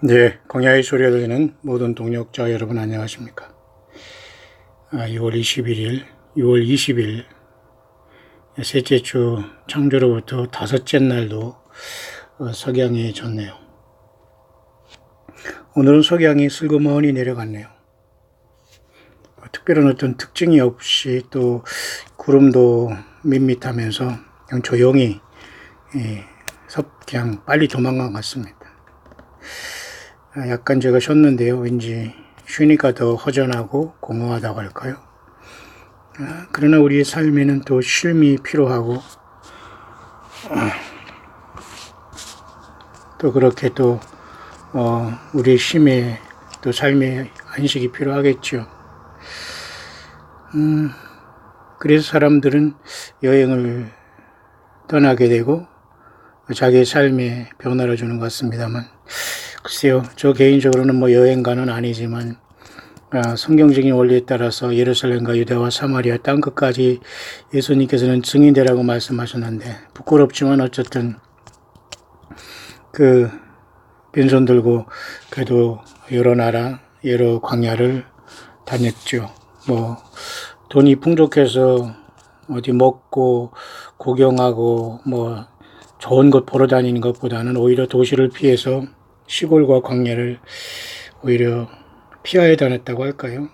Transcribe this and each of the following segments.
네, 광야의 소리가 들리는 모든 동역자 여러분 안녕하십니까? 6월 21일, 6월 20일 셋째 주 창조로부터 다섯째 날도 석양이 졌네요. 오늘은 석양이 슬그머니 내려갔네요. 특별한 어떤 특징이 없이 또 구름도 밋밋하면서 그냥 조용히 그냥 빨리 도망간 것 같습니다. 약간 제가 쉬었는데요. 왠지 쉬니까 더 허전하고 공허하다고 할까요? 그러나 우리의 삶에는 또 쉼이 필요하고 또 그렇게 또 우리의 쉼에 또 삶의 안식이 필요하겠죠. 그래서 사람들은 여행을 떠나게 되고 자기의 삶에 변화를 주는 것 같습니다만, 글쎄요, 저 개인적으로는 여행가는 아니지만 성경적인 원리에 따라서 예루살렘과 유대와 사마리아 땅끝까지 예수님께서는 증인되라고 말씀하셨는데, 부끄럽지만 어쨌든 그 빈손 들고 그래도 여러 나라 여러 광야를 다녔죠. 돈이 풍족해서 어디 먹고 구경하고 좋은 곳 보러 다니는 것보다는 오히려 도시를 피해서 시골과 광야를 오히려 피하여 다녔다고 할까요?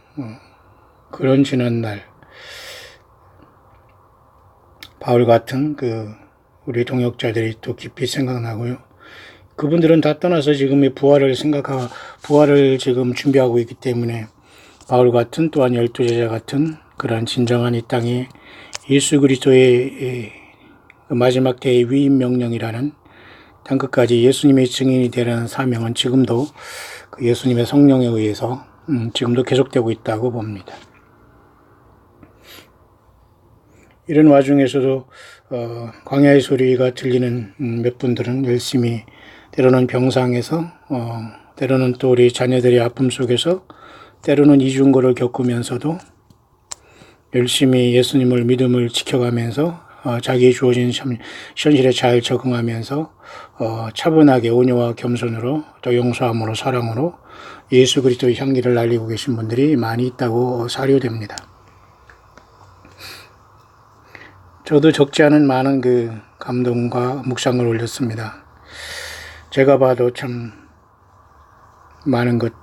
그런 지난날 바울 같은 우리 동역자들이 또 깊이 생각나고요. 그분들은 다 떠나서 지금의 부활을 지금 준비하고 있기 때문에 바울 같은 또한 12제자 같은 그러한 진정한 이 땅에 예수 그리스도의 마지막 때의 위임 명령이라는 땅끝까지 예수님의 증인이 되라는 사명은 지금도 예수님의 성령에 의해서 지금도 계속되고 있다고 봅니다. 이런 와중에서도 광야의 소리가 들리는 몇 분들은 열심히 때로는 병상에서 때로는 또 우리 자녀들의 아픔 속에서 때로는 이중고를 겪으면서도 열심히 예수님을 믿음을 지켜가면서 자기의 주어진 현실에 잘 적응하면서 차분하게 온유와 겸손으로 또 용서함으로 사랑으로 예수 그리스도의 향기를 날리고 계신 분들이 많이 있다고 사료됩니다. 저도 적지 않은 많은 감동과 묵상을 올렸습니다. 제가 봐도 참 많은 것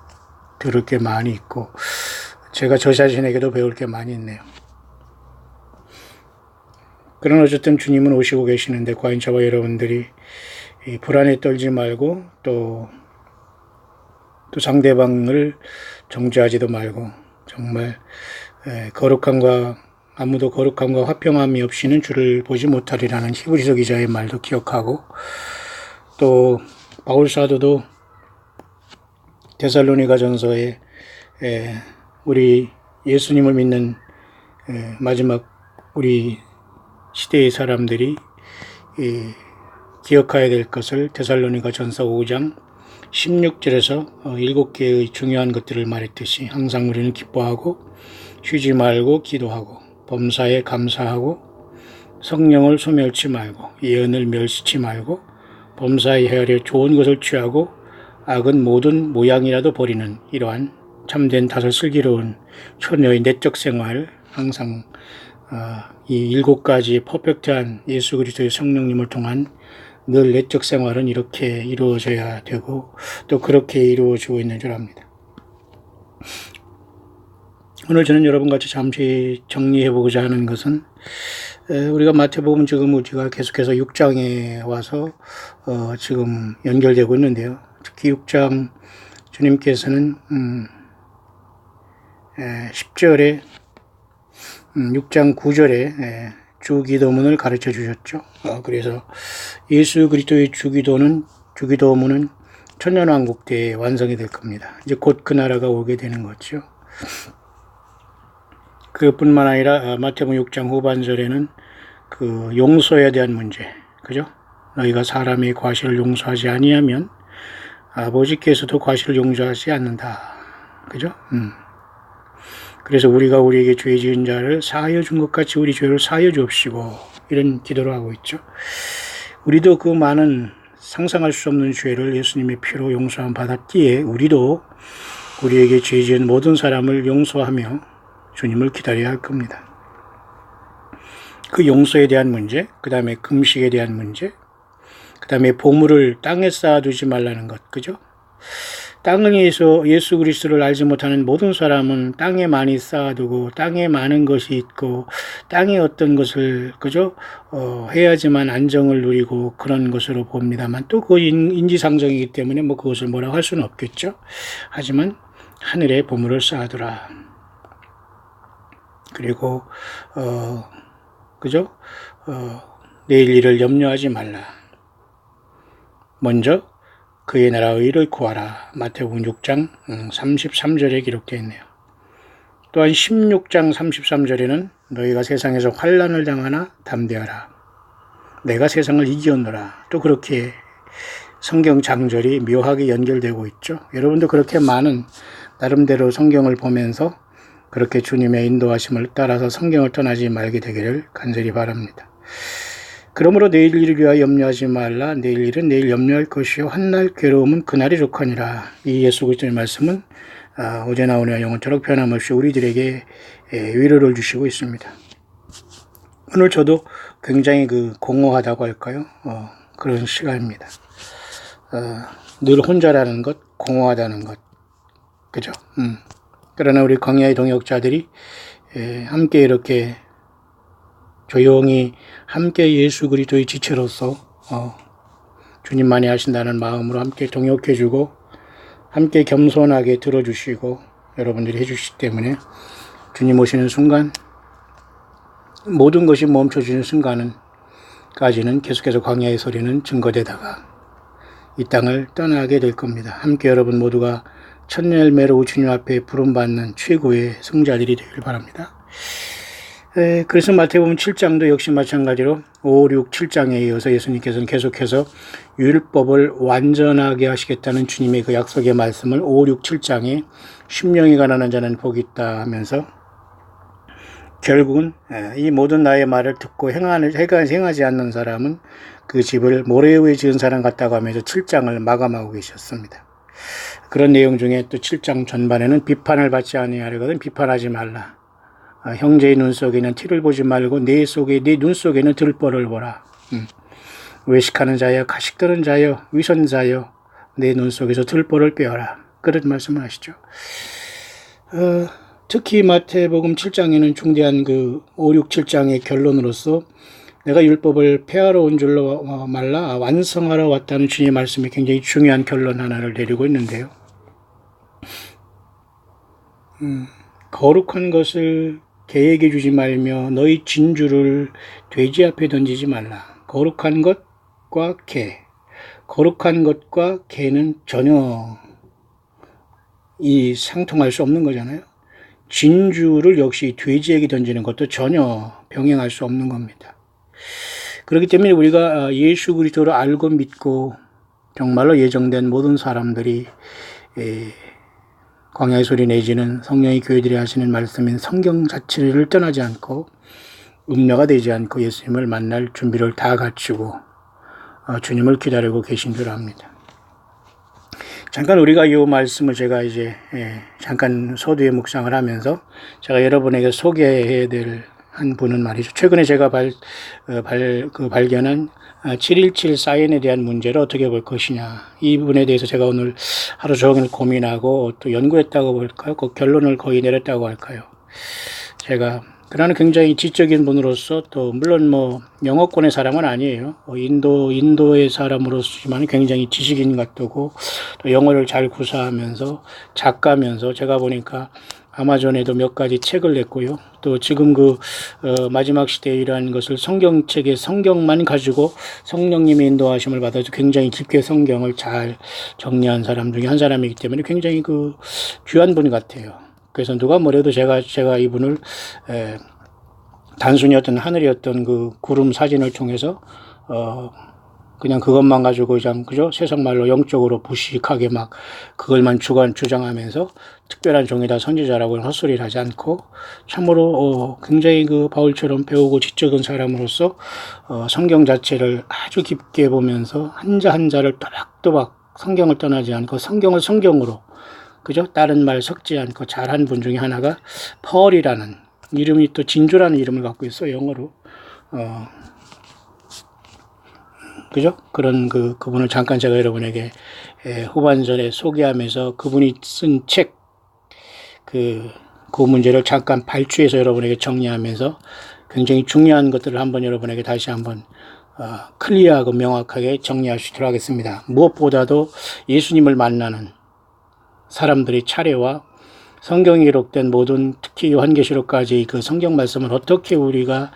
들을 게 많이 있고 제가 저 자신에게도 배울 게 많이 있네요. 그러나 어쨌든 주님은 오시고 계시는데 과연 저와 여러분들이 불안에 떨지 말고 또 상대방을 정죄하지도 말고 정말 아무도 거룩함과 화평함이 없이는 주를 보지 못하리라는 히브리서 기자의 말도 기억하고, 또 바울 사도도 데살로니가 전서에 우리 예수님을 믿는 마지막 우리 시대의 사람들이 기억해야 될 것을 데살로니가 전서 5장 16절에서 7개의 중요한 것들을 말했듯이 항상 우리는 기뻐하고 쉬지 말고 기도하고 범사에 감사하고 성령을 소멸치 말고 예언을 멸시치 말고 범사에 헤아려 좋은 것을 취하고 악은 모든 모양이라도 버리는 이러한 참된 다소 슬기로운 처녀의 내적 생활, 항상 이 7가지 퍼펙트한 예수 그리스도의 성령님을 통한 늘 내적 생활은 이렇게 이루어져야 되고 또 그렇게 이루어지고 있는 줄 압니다. 오늘 저는 여러분같이 잠시 정리해보고자 하는 것은 우리가 마태복음 지금 우리가 계속해서 6장에 와서 지금 연결되고 있는데요. 특히 6장 주님께서는 10절에 6장 9절에 주기도문을 가르쳐 주셨죠. 그래서 예수 그리스도의 주기도문은 천년왕국 때에 완성이 될 겁니다. 이제 곧 그 나라가 오게 되는 거죠. 그뿐만 아니라 마태복음 6장 후반절에는 용서에 대한 문제, 그죠? 너희가 사람의 과실을 용서하지 아니하면 아버지께서도 과실을 용서하지 않는다, 그죠? 그래서 우리가 우리에게 죄 지은 자를 사하여 준 것 같이 우리 죄를 사하여 주옵시고 이런 기도를 하고 있죠. 우리도 그 많은 상상할 수 없는 죄를 예수님의 피로 용서함 받았기에 우리도 우리에게 죄 지은 모든 사람을 용서하며 주님을 기다려야 할 겁니다. 그 용서에 대한 문제, 그 다음에 금식에 대한 문제, 그 다음에 보물을 땅에 쌓아두지 말라는 것, 그죠? 땅에서 예수 그리스도를 알지 못하는 모든 사람은 땅에 많이 쌓아두고 땅에 많은 것이 있고 땅에 어떤 것을 그죠 해야지만 안정을 누리고 그런 것으로 봅니다만 또 그 인지상정이기 때문에 뭐 그것을 뭐라고 할 수는 없겠죠. 하지만 하늘에 보물을 쌓아두라. 그리고 그죠 내일 일을 염려하지 말라. 먼저 그의 나라의 의를 구하라. 마태복음 6장 33절에 기록되어 있네요. 또한 16장 33절에는 너희가 세상에서 환난을 당하나 담대하라. 내가 세상을 이기었노라. 또 그렇게 성경 장절이 묘하게 연결되고 있죠. 여러분도 그렇게 많은 나름대로 성경을 보면서 그렇게 주님의 인도하심을 따라서 성경을 떠나지 말게 되기를 간절히 바랍니다. 그러므로 내일 일을 위하여 염려하지 말라. 내일 일은 내일 염려할 것이요 한날 괴로움은 그날이 족하니라. 이 예수 그리스도의 말씀은 어제 나오냐 영원토록 변함없이 우리들에게 위로를 주시고 있습니다. 오늘 저도 굉장히 공허하다고 할까요? 그런 시간입니다. 늘 혼자라는 것, 공허하다는 것, 그죠? 그러나 우리 광야의 동역자들이 함께 이렇게 조용히 함께 예수 그리스도의 지체로서 주님만이 하신다는 마음으로 함께 동역해주고 함께 겸손하게 들어주시고 여러분들이 해주시기 때문에 주님 오시는 순간 모든 것이 멈춰지는 순간까지는 계속해서 광야의 소리는 증거되다가 이 땅을 떠나게 될 겁니다. 함께 여러분 모두가 천열매로 주님 앞에 부름받는 최고의 승자들이 되길 바랍니다. 그래서 마태복음 7장도 역시 마찬가지로 5, 6, 7장에 이어서 예수님께서는 계속해서 율법을 완전하게 하시겠다는 주님의 그 약속의 말씀을 5, 6, 7장에 심령이 가난한 자는 복이 있다 하면서 결국은 이 모든 나의 말을 듣고 행하지 않는 사람은 그 집을 모래 위에 지은 사람 같다고 하면서 7장을 마감하고 계셨습니다. 그런 내용 중에 또 7장 전반에는 비판을 받지 아니하려거든 비판하지 말라. 형제의 눈 속에는 티를 보지 말고 네 눈 속에는 들보를 보라. 외식하는 자여 가식들은 자여 위선자여 내 눈 속에서 들보를 빼어라. 그런 말씀을 하시죠. 특히 마태복음 7장에는 중대한 5, 6, 7장의 결론으로서 내가 율법을 폐하러 온 줄로 말라 완성하러 왔다는 주님의 말씀이 굉장히 중요한 결론 하나를 내리고 있는데요. 거룩한 것을 개에게 주지 말며 너희 진주를 돼지 앞에 던지지 말라. 거룩한 것과 거룩한 것과 개는 전혀 상통할 수 없는 거잖아요. 진주를 역시 돼지에게 던지는 것도 전혀 병행할 수 없는 겁니다. 그렇기 때문에 우리가 예수 그리스도를 알고 믿고 정말로 예정된 모든 사람들이 광야의 소리 내지는 성령의 교회들이 하시는 말씀인 성경 자체를 떠나지 않고 음녀가 되지 않고 예수님을 만날 준비를 다 갖추고 주님을 기다리고 계신 줄 압니다. 잠깐 우리가 이 말씀을 제가 이제 잠깐 소두에 묵상을 하면서 제가 여러분에게 소개해야 될 한 분은 말이죠. 최근에 제가 발견한 7.17 사인에 대한 문제를 어떻게 볼 것이냐. 이 부분에 대해서 제가 오늘 하루 종일 고민하고 또 연구했다고 볼까요? 그 결론을 거의 내렸다고 할까요? 그러나 굉장히 지적인 분으로서 또 물론 영어권의 사람은 아니에요. 인도의 사람으로서지만 굉장히 지식인 같고 또 영어를 잘 구사하면서 작가면서 제가 보니까 아마존에도 몇 가지 책을 냈고요. 또 지금 마지막 시대에 이러한 것을 성경책에 성경만 가지고 성령님의 인도하심을 받아서 굉장히 깊게 성경을 잘 정리한 사람 중에 한 사람이기 때문에 굉장히 귀한 분 같아요. 그래서 누가 뭐래도 제가 이분을 단순히 어떤 하늘의 어떤 구름 사진을 통해서 그냥 그것만 가지고 그냥 그죠? 세상 말로 영적으로 부식하게 막 그걸만 주장하면서 특별한 종이다 선지자라고 헛소리를 하지 않고 참으로 굉장히 그 바울처럼 배우고 지적인 사람으로서 성경 자체를 아주 깊게 보면서 한자 한자를 또박또박 성경을 떠나지 않고 성경을 성경으로 그죠? 다른 말 섞지 않고 잘한 분 중에 하나가 펄이라는 이름이 또 진주라는 이름을 갖고 있어요. 영어로. 그죠? 그런 그분을 잠깐 제가 여러분에게 후반전에 소개하면서 그분이 쓴 책, 그 문제를 잠깐 발췌해서 여러분에게 정리하면서 굉장히 중요한 것들을 한번 여러분에게 다시 한번 클리어하고 명확하게 정리할 수 있도록 하겠습니다. 무엇보다도 예수님을 만나는 사람들의 차례와 성경에 기록된 모든 특히 요한계시록까지 그 성경 말씀을 어떻게 우리가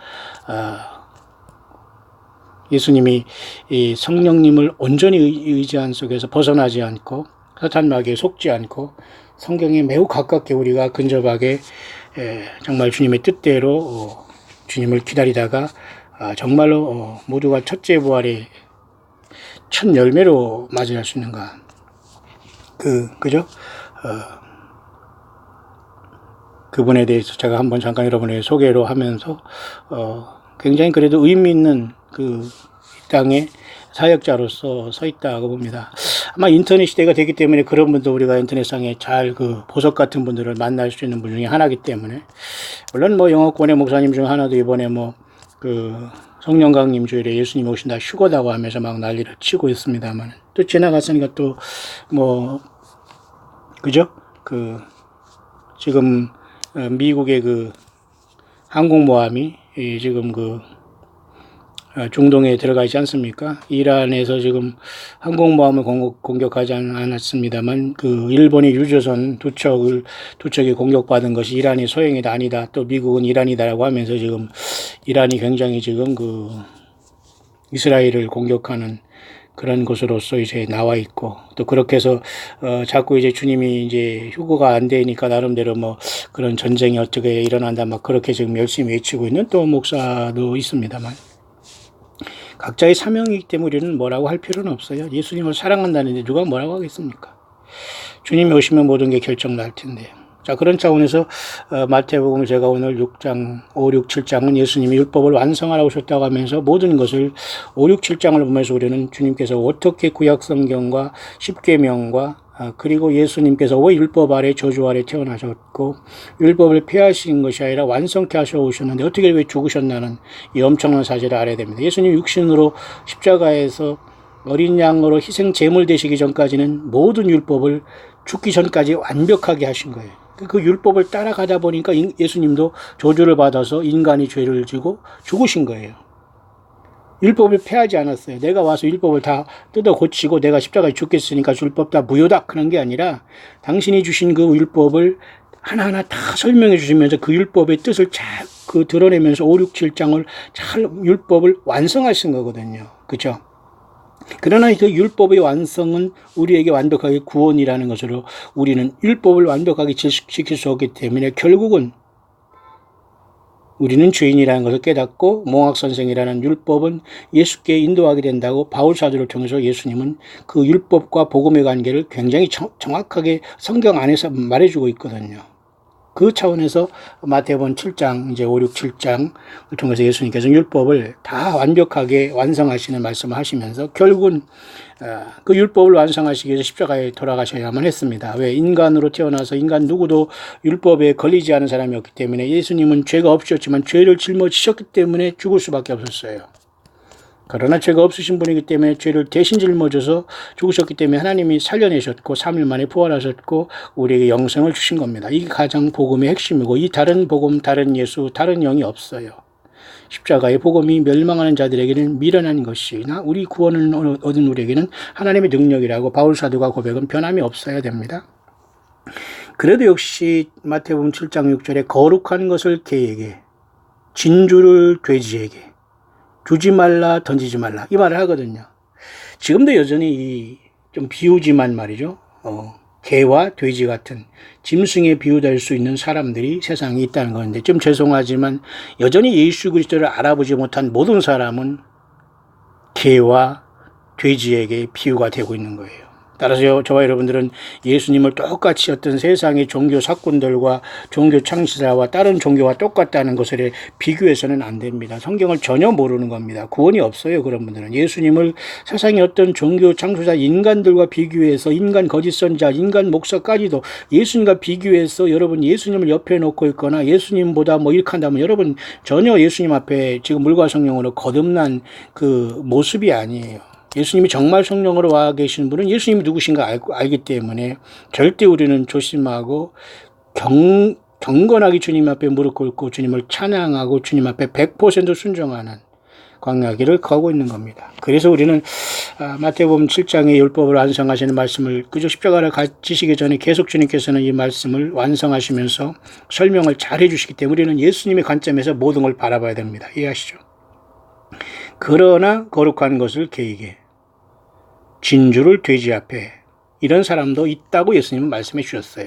예수님이 이 성령님을 온전히 의지한 속에서 벗어나지 않고 사탄 마귀에 속지 않고 성경에 매우 가깝게 우리가 근접하게 정말 주님의 뜻대로 주님을 기다리다가 정말로 모두가 첫째 부활의 첫 열매로 맞이할 수 있는가. 그죠? 그분에 대해서 제가 한번 잠깐 여러분에게 소개로 하면서 굉장히 그래도 의미 있는 이 땅의 사역자로서 서 있다고 봅니다. 아마 인터넷 시대가 되기 때문에 그런 분도 우리가 인터넷상에 잘 보석 같은 분들을 만날 수 있는 분 중에 하나이기 때문에 물론 영어권의 목사님 중 하나도 이번에 성령강림 주일에 예수님 오신다 휴거다고 하면서 막 난리를 치고 있습니다만 또 지나갔으니까 또 그죠? 지금 미국의 항공모함이 지금 중동에 들어가 있지 않습니까? 이란에서 지금 항공모함을 공격하지 않았습니다만 일본의 유조선 두 척이 공격받은 것이 이란의 소행이다 아니다 또 미국은 이란이다라고 하면서 지금 이란이 굉장히 지금 이스라엘을 공격하는 그런 것으로서 이제 나와 있고 또 그렇게 해서 자꾸 이제 주님이 이제 휴거가 안 되니까 나름대로 그런 전쟁이 어떻게 일어난다 막 그렇게 지금 열심히 외치고 있는 또 목사도 있습니다만 각자의 사명이기 때문에 우리는 뭐라고 할 필요는 없어요. 예수님을 사랑한다는데 누가 뭐라고 하겠습니까? 주님이 오시면 모든 게 결정날 텐데요. 자, 그런 차원에서 마태복음 제가 오늘 6장, 5, 6, 7장은 예수님이 율법을 완성하라고 오셨다고 하면서 모든 것을 5, 6, 7장을 보면서 우리는 주님께서 어떻게 구약성경과 십계명과 그리고 예수님께서 왜 율법 아래 저주 아래 태어나셨고 율법을 폐하신 것이 아니라 완성케 하셔 오셨는데 어떻게 왜 죽으셨나는 이 엄청난 사실을 알아야 됩니다. 예수님 육신으로 십자가에서 어린 양으로 희생 제물 되시기 전까지는 모든 율법을 죽기 전까지 완벽하게 하신 거예요. 그 율법을 따라가다 보니까 예수님도 저주를 받아서 인간이 죄를 지고 죽으신 거예요. 율법을 폐하지 않았어요. 내가 와서 율법을 다 뜯어 고치고 내가 십자가에 죽겠으니까 율법 다 무효다 그런 게 아니라 당신이 주신 그 율법을 하나하나 다 설명해 주시면서 그 율법의 뜻을 잘 드러내면서 5, 6, 7장을 잘 율법을 완성하신 거거든요. 그죠? 그러나 그 율법의 완성은 우리에게 완벽하게 구원이라는 것으로 우리는 율법을 완벽하게 지킬 수 없기 때문에 결국은 우리는 죄인이라는 것을 깨닫고 몽학선생이라는 율법은 예수께 인도하게 된다고 바울사도를 통해서 예수님은 그 율법과 복음의 관계를 굉장히 정확하게 성경 안에서 말해주고 있거든요. 그 차원에서 마태복음 7장, 이제 5, 6, 7장을 통해서 예수님께서 율법을 다 완벽하게 완성하시는 말씀을 하시면서 결국은 그 율법을 완성하시기 위해서 십자가에 돌아가셔야만 했습니다. 왜? 인간으로 태어나서 인간 누구도 율법에 걸리지 않은 사람이었기 때문에 예수님은 죄가 없으셨지만 죄를 짊어지셨기 때문에 죽을 수밖에 없었어요. 그러나 죄가 없으신 분이기 때문에 죄를 대신 짊어져서 죽으셨기 때문에 하나님이 살려내셨고 3일 만에 부활하셨고 우리에게 영생을 주신 겁니다. 이게 가장 복음의 핵심이고 이 다른 복음, 다른 예수, 다른 영이 없어요. 십자가의 복음이 멸망하는 자들에게는 미련한 것이나 우리 구원을 얻은 우리에게는 하나님의 능력이라고 바울사도가 고백은 변함이 없어야 됩니다. 그래도 역시 마태복음 7장 6절에 거룩한 것을 개에게 진주를 돼지에게 주지 말라 던지지 말라 이 말을 하거든요. 지금도 여전히 좀 비우지만 말이죠. 개와 돼지 같은 짐승에 비유될 수 있는 사람들이 세상에 있다는 건데 좀 죄송하지만 여전히 예수 그리스도를 알아보지 못한 모든 사람은 개와 돼지에게 비유가 되고 있는 거예요. 따라서 저와 여러분들은 예수님을 똑같이 어떤 세상의 종교 사건들과 종교 창시자와 다른 종교와 똑같다는 것을 비교해서는 안 됩니다. 성경을 전혀 모르는 겁니다. 구원이 없어요. 그런 분들은 예수님을 세상의 어떤 종교 창시자 인간들과 비교해서 인간 거짓 선지자, 인간 목사까지도 예수님과 비교해서 여러분 예수님을 옆에 놓고 있거나 예수님보다 뭐 이렇게 한다면 여러분 전혀 예수님 앞에 지금 물과 성령으로 거듭난 그 모습이 아니에요. 예수님이 정말 성령으로 와 계신 분은 예수님이 누구신가 알기 때문에 절대 우리는 조심하고 경건하게 주님 앞에 무릎 꿇고 주님을 찬양하고 주님 앞에 100% 순종하는 광야길을 가고 있는 겁니다. 그래서 우리는 마태복음 7장의 율법을 완성하시는 말씀을 그저 십자가를 지시기 전에 계속 주님께서는 이 말씀을 완성하시면서 설명을 잘 해주시기 때문에 우리는 예수님의 관점에서 모든 걸 바라봐야 됩니다. 이해하시죠? 그러나 거룩한 것을 개이게 진주를 돼지 앞에 이런 사람도 있다고 예수님은 말씀해 주셨어요.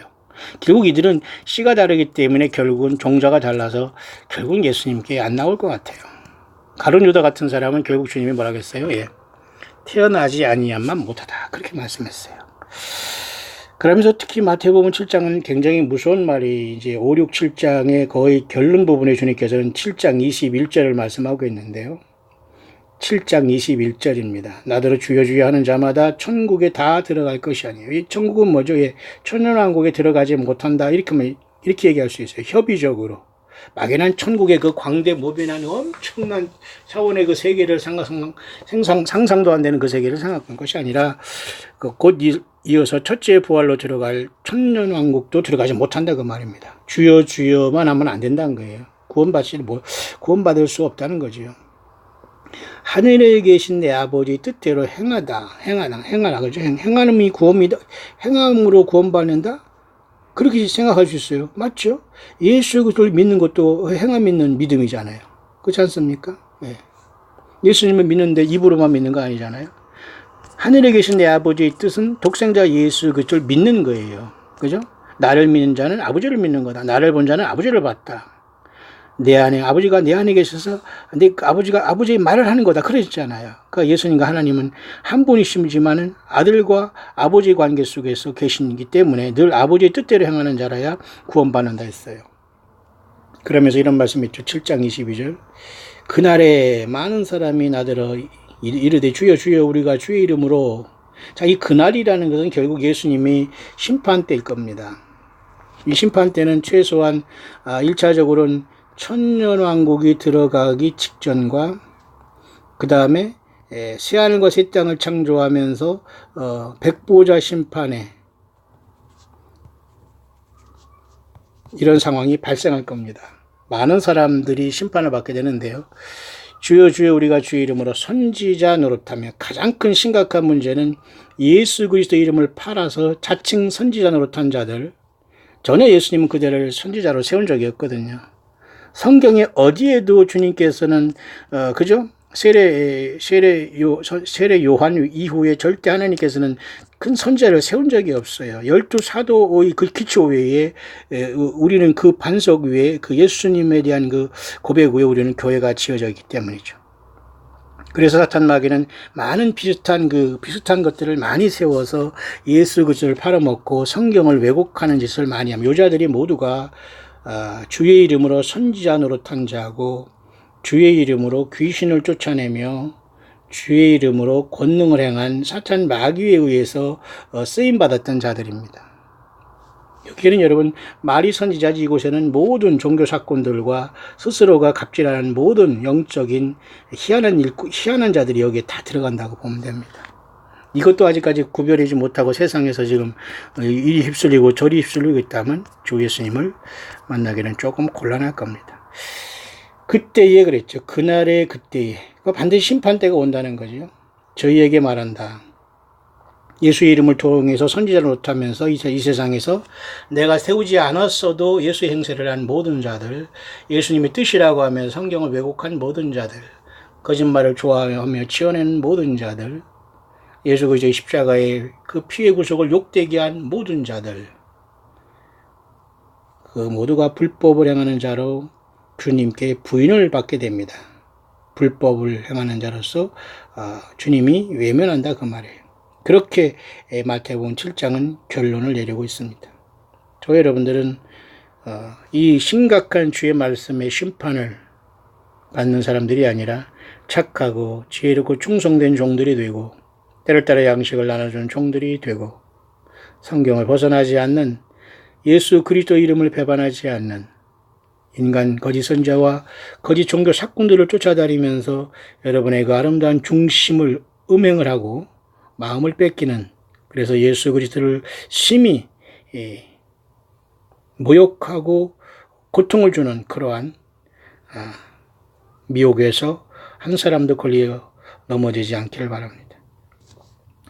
결국 이들은 씨가 다르기 때문에 결국은 종자가 달라서 결국은 예수님께 안 나올 것 같아요. 가룟 유다 같은 사람은 결국 주님이 뭐라고 했어요? 태어나지 아니함만 못하다 그렇게 말씀했어요. 그러면서 특히 마태복음 7장은 굉장히 무서운 말이 이제 5, 6, 7장의 거의 결론 부분에 주님께서는 7장 21절을 말씀하고 있는데요. 7장 21절입니다. 나더러 주여 주여 하는 자마다 천국에 다 들어갈 것이 아니에요. 이 천국은 뭐죠? 천년왕국에 들어가지 못한다. 이렇게 얘기할 수 있어요. 협의적으로. 막연한 천국의 그 광대무변한 엄청난 차원의 그 세계를 상상도 안 되는 그 세계를 생각한 것이 아니라 곧 이어서 첫째 부활로 들어갈 천년왕국도 들어가지 못한다 그 말입니다. 주여 주여만 하면 안 된다는 거예요. 구원받을 수 없다는 거죠. 하늘에 계신 내 아버지 뜻대로 행하라. 그죠? 행함이 구원이다. 행함으로 구원받는다? 그렇게 생각할 수 있어요. 맞죠? 예수를 믿는 것도 행함 있는 믿음이잖아요. 그렇지 않습니까? 예수님을 믿는데 입으로만 믿는 거 아니잖아요. 하늘에 계신 내 아버지의 뜻은 독생자 예수 그리스도를 믿는 거예요. 그죠? 나를 믿는 자는 아버지를 믿는 거다. 나를 본 자는 아버지를 봤다. 아버지가 내 안에 계셔서 아버지가 아버지의 말을 하는 거다. 그러셨잖아요. 그러니까 예수님과 하나님은 한 분이시지만은 아들과 아버지의 관계 속에서 계시기 때문에 늘 아버지의 뜻대로 행하는 자라야 구원받는다 했어요. 그러면서 이런 말씀했죠. 7장 22절. 그날에 많은 사람이 나더러 이르되 주여 주여 우리가 주의 이름으로. 자, 이 그날이라는 것은 결국 예수님이 심판 때일 겁니다. 이 심판 때는 최소한 1차적으로는 천년왕국이 들어가기 직전과 그 다음에 새하늘과 새 땅을 창조하면서 백보자 심판에 이런 상황이 발생할 겁니다. 많은 사람들이 심판을 받게 되는데요. 주여 주여 우리가 주의 이름으로 선지자 노릇하며 가장 큰 심각한 문제는 예수 그리스도 이름을 팔아서 자칭 선지자 노릇한 자들. 전혀 예수님은 그들을 선지자로 세운 적이 없거든요. 성경에 어디에도 주님께서는 그죠? 세례 요한 이후에 절대 하나님께서는 큰 선지자를 세운 적이 없어요. 12사도의 그 기초 외에 우리는 그 반석 위에 그 예수님에 대한 그 고백 위에 우리는 교회가 지어져 있기 때문이죠. 그래서 사탄 마귀는 많은 비슷한 것들을 많이 세워서 예수 그리스도를 팔아먹고 성경을 왜곡하는 짓을 많이 합니다. 요자들이 모두가 주의 이름으로 선지자 노릇한 자고 주의 이름으로 귀신을 쫓아내며 주의 이름으로 권능을 행한 사탄 마귀에 의해서 쓰임받았던 자들입니다. 여기에는 여러분 말이 선지자지 이곳에는 모든 종교 사건들과 스스로가 갑질하는 모든 영적인 희한한 자들이 여기에 다 들어간다고 보면 됩니다. 이것도 아직까지 구별하지 못하고 세상에서 지금 이리 휩쓸리고 저리 휩쓸리고 있다면 주 예수님을 만나기는 조금 곤란할 겁니다. 그때에 그랬죠. 그날의 그때에. 반드시 심판때가 온다는 거죠. 저희에게 말한다. 예수의 이름을 통해서 선지자를 못하면서 이 세상에서 내가 세우지 않았어도 예수의 행세를 한 모든 자들, 예수님의 뜻이라고 하면서 성경을 왜곡한 모든 자들, 거짓말을 좋아하며 지어낸 모든 자들, 예수 그리스도의 십자가의 그 피의 구속을 욕되게 한 모든 자들, 그 모두가 불법을 행하는 자로 주님께 부인을 받게 됩니다. 불법을 행하는 자로서 주님이 외면한다 그 말이에요. 그렇게 마태복음 7장은 결론을 내리고 있습니다. 저 여러분들은 이 심각한 주의 말씀의 심판을 받는 사람들이 아니라 착하고 지혜롭고 충성된 종들이 되고 때를 따라 양식을 나눠주는 종들이 되고 성경을 벗어나지 않는 예수 그리스도 이름을 배반하지 않는 인간 거짓 선자와 거짓 종교 사꾼들을 쫓아다니면서 여러분의 그 아름다운 중심을 음행을 하고 마음을 뺏기는, 그래서 예수 그리스도를 심히 모욕하고 고통을 주는 그러한 미혹에서 한 사람도 걸려 넘어지지 않기를 바랍니다.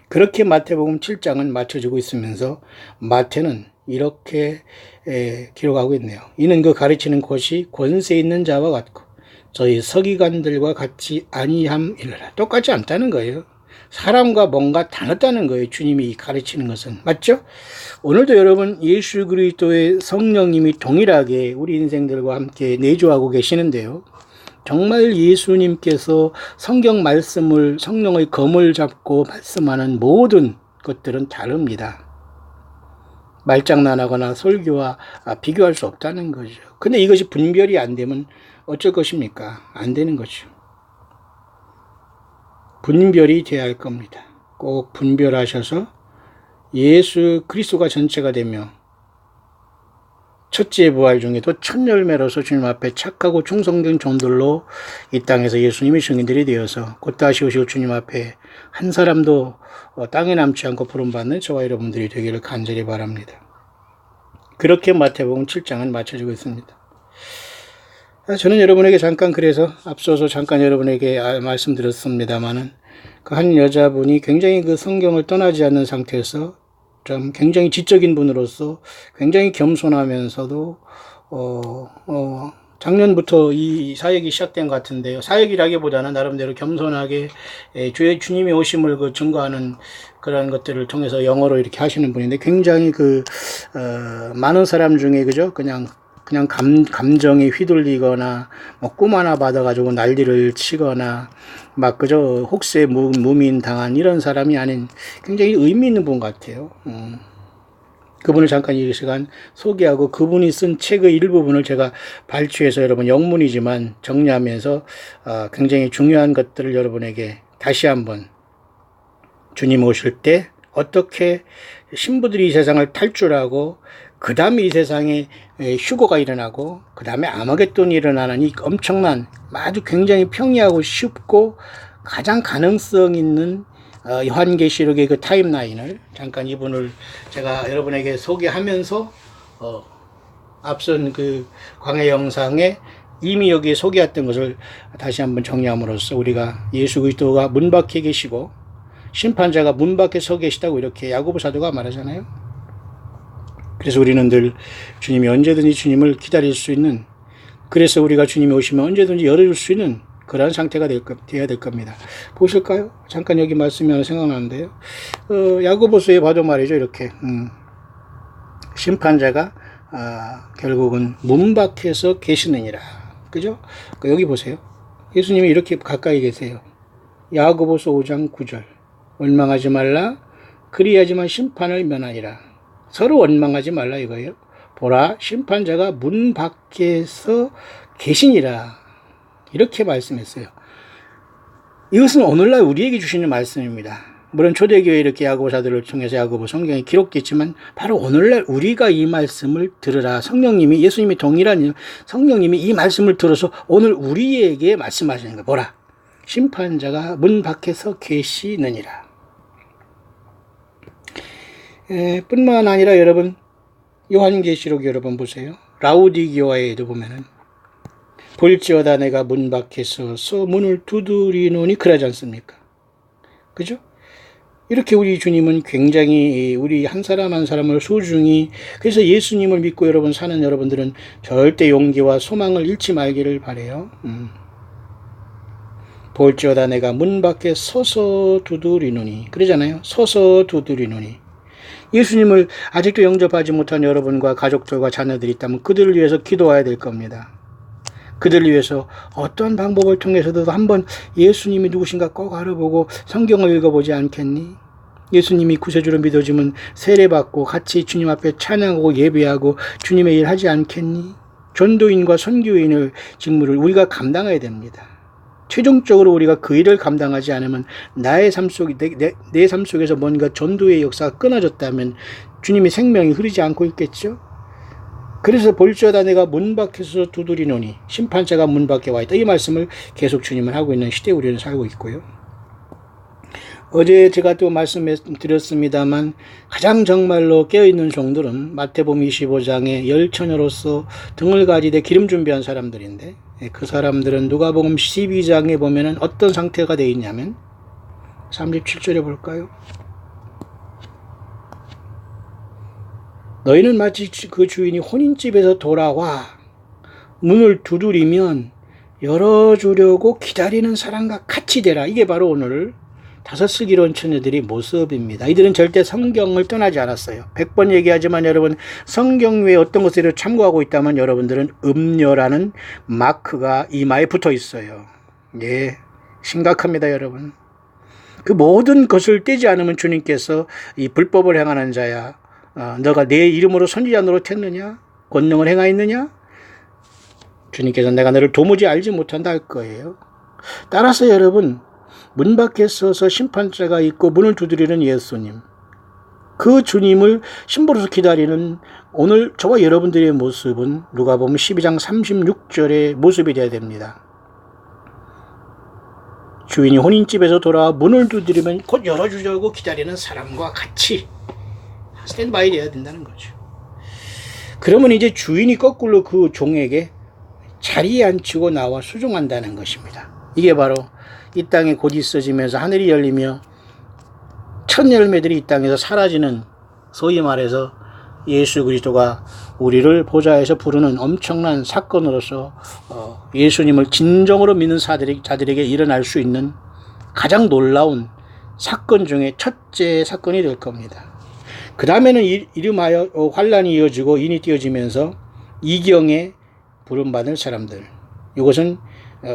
그렇게 마태복음 7장은 맞춰지고 있으면서 마태는 이렇게 기록하고 있네요. 이는 그 가르치는 것이 권세 있는 자와 같고 저희 서기관들과 같이 아니함이라. 똑같지 않다는 거예요. 사람과 뭔가 다르다는 거예요. 주님이 가르치는 것은. 맞죠? 오늘도 여러분 예수 그리스도의 성령님이 동일하게 우리 인생들과 함께 내주하고 계시는데요. 정말 예수님께서 성경 말씀을, 성령의 검을 잡고 말씀하는 모든 것들은 다릅니다. 말장난하거나 설교와 비교할 수 없다는 거죠. 근데 이것이 분별이 안 되면 어쩔 것입니까? 안 되는 거죠. 분별이 돼야 할 겁니다. 꼭 분별하셔서 예수 그리스도가 전체가 되며 첫째 부활 중에도 첫 열매로서 주님 앞에 착하고 충성된 종들로 이 땅에서 예수님의 증인들이 되어서 곧 다시 오시고 주님 앞에 한 사람도 땅에 남지 않고 부름받는 저와 여러분들이 되기를 간절히 바랍니다. 그렇게 마태복음 7장은 맞춰지고 있습니다. 저는 여러분에게 잠깐 그래서 앞서서 잠깐 여러분에게 말씀드렸습니다만은 그 한 여자분이 굉장히 그 성경을 떠나지 않는 상태에서 좀 굉장히 지적인 분으로서 굉장히 겸손하면서도 작년부터 이 사역이 시작된 것 같은데요. 사역이라기보다는 나름대로 겸손하게 주님의 오심을 그 증거하는 그런 것들을 통해서 영어로 이렇게 하시는 분인데 굉장히 많은 사람 중에 그죠? 그냥 감정에 휘둘리거나 뭐 꿈 하나 받아가지고 난리를 치거나 막 그저 혹세 무민 당한 이런 사람이 아닌 굉장히 의미 있는 분 같아요. 그분을 잠깐 이 시간 소개하고 그분이 쓴 책의 일부분을 제가 발췌해서 여러분 영문이지만 정리하면서 굉장히 중요한 것들을 여러분에게 다시 한번 주님 오실 때 어떻게 신부들이 이 세상을 탈출하고 그 다음에 이 세상에 휴거가 일어나고 그 다음에 아마겟돈이 일어나는 이 엄청난 아주 굉장히 평이하고 쉽고 가장 가능성 있는 요한계시록의 그 타임라인을 잠깐 이분을 제가 여러분에게 소개하면서 앞선 그 광해 영상에 이미 여기에 소개했던 것을 다시 한번 정리함으로써 우리가 예수 그리스도가 문 밖에 계시고 심판자가 문 밖에 서 계시다고 이렇게 야고보 사도가 말하잖아요. 그래서 우리는 늘 주님이 언제든지 주님을 기다릴 수 있는, 그래서 우리가 주님이 오시면 언제든지 열어줄 수 있는 그러한 상태가 되어야 될 겁니다. 보실까요? 잠깐 여기 말씀이 하나 생각나는데요. 야고보서에 봐도 말이죠. 이렇게 심판자가 결국은 문 밖에서 계시느니라. 그죠? 여기 보세요. 예수님이 이렇게 가까이 계세요. 야고보서 5장 9절. 원망하지 말라. 그리하지만 심판을 면하리라. 서로 원망하지 말라 이거예요. 보라, 심판자가 문 밖에서 계시니라. 이렇게 말씀했어요. 이것은 오늘날 우리에게 주시는 말씀입니다. 물론 초대교회 이렇게 야고보사들을 통해서 야고보 성경에 기록됐지만 바로 오늘날 우리가 이 말씀을 들으라. 성령님이, 예수님이 동일한 성령님이 이 말씀을 들어서 오늘 우리에게 말씀하시는 거예요. 보라, 심판자가 문 밖에서 계시느니라. 뿐만 아니라 여러분 요한계시록 여러분 보세요. 라우디게아에도 보면은 볼지어다 내가 문 밖에 서서 문을 두드리노니 그러지 않습니까? 그죠? 이렇게 우리 주님은 굉장히 우리 한 사람 한 사람을 소중히, 그래서 예수님을 믿고 여러분 사는 여러분들은 절대 용기와 소망을 잃지 말기를 바라요. 볼지어다 내가 문 밖에 서서 두드리노니 그러잖아요. 서서 두드리노니. 예수님을 아직도 영접하지 못한 여러분과 가족들과 자녀들이 있다면 그들을 위해서 기도해야 될 겁니다. 그들을 위해서 어떤 방법을 통해서도 한번 예수님이 누구신가 꼭 알아보고 성경을 읽어보지 않겠니? 예수님이 구세주로 믿어지면 세례받고 같이 주님 앞에 찬양하고 예배하고 주님의 일 하지 않겠니? 전도인과 선교인의 직무를 우리가 감당해야 됩니다. 최종적으로 우리가 그 일을 감당하지 않으면 나의 삶 속, 내 삶 속에서 뭔가 전도의 역사가 끊어졌다면 주님의 생명이 흐르지 않고 있겠죠? 그래서 볼지어다 내가 문 밖에서 두드리노니 심판자가 문 밖에 와 있다. 이 말씀을 계속 주님은 하고 있는 시대에 우리는 살고 있고요. 어제 제가 또 말씀드렸습니다만 가장 정말로 깨어있는 종들은 마태복음 25장에 열처녀로서 등을 가지되 기름 준비한 사람들인데 그 사람들은 누가복음 12장에 보면은 어떤 상태가 되어 있냐면 37절에 볼까요? 너희는 마치 그 주인이 혼인집에서 돌아와 문을 두드리면 열어주려고 기다리는 사람과 같이 되라. 이게 바로 오늘 다섯 슬기로운 처녀들의 모습입니다. 이들은 절대 성경을 떠나지 않았어요. 100번 얘기하지만 여러분 성경 외에 어떤 것을 참고하고 있다면 여러분들은 음녀라는 마크가 이마에 붙어 있어요. 예, 심각합니다 여러분. 그 모든 것을 떼지 않으면 주님께서 이 불법을 행하는 자야 너가 내 이름으로 선지자 노릇했느냐? 권능을 행하였느냐? 주님께서 내가 너를 도무지 알지 못한다 할 거예요. 따라서 여러분 문 밖에 서서 심판자가 있고 문을 두드리는 예수님, 그 주님을 신부로서 기다리는 오늘 저와 여러분들의 모습은 누가복음 12장 36절의 모습이 되어야 됩니다. 주인이 혼인집에서 돌아와 문을 두드리면 곧 열어주려고 기다리는 사람과 같이 스탠바이 되어야 된다는 거죠. 그러면 이제 주인이 거꾸로 그 종에게 자리에 앉히고 나와 수종한다는 것입니다. 이게 바로 이 땅에 곧 있어지면서 하늘이 열리며 첫 열매들이 이 땅에서 사라지는, 소위 말해서 예수 그리스도가 우리를 보좌에서 부르는 엄청난 사건으로서 예수님을 진정으로 믿는 자들에게 일어날 수 있는 가장 놀라운 사건 중에 첫째 사건이 될 겁니다. 그 다음에는 이름하여 환란이 이어지고 인이 띄어지면서 이경에 부름받을 사람들, 이것은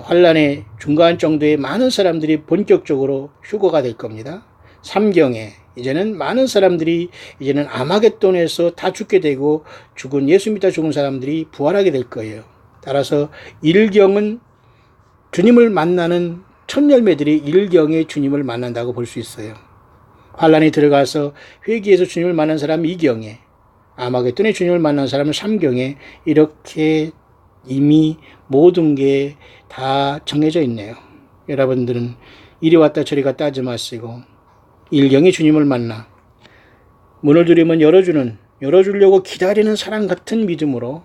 환란의 중간 정도의 많은 사람들이 본격적으로 휴거가 될 겁니다. 3경에 이제는 많은 사람들이 이제는 아마겟돈에서 다 죽게 되고 예수 믿다 죽은 사람들이 부활하게 될 거예요. 따라서 1경은 주님을 만나는 첫 열매들이 1경에 주님을 만난다고 볼 수 있어요. 환란이 들어가서 회개해서 주님을 만난 사람은 2경에, 아마겟돈에 주님을 만난 사람은 3경에, 이렇게 이미 모든 게 다 정해져 있네요. 여러분들은 이리 왔다 저리 갔다 하지 마시고 1경에 주님을 만나 문을 두드리면 열어주려고 기다리는 사람 같은 믿음으로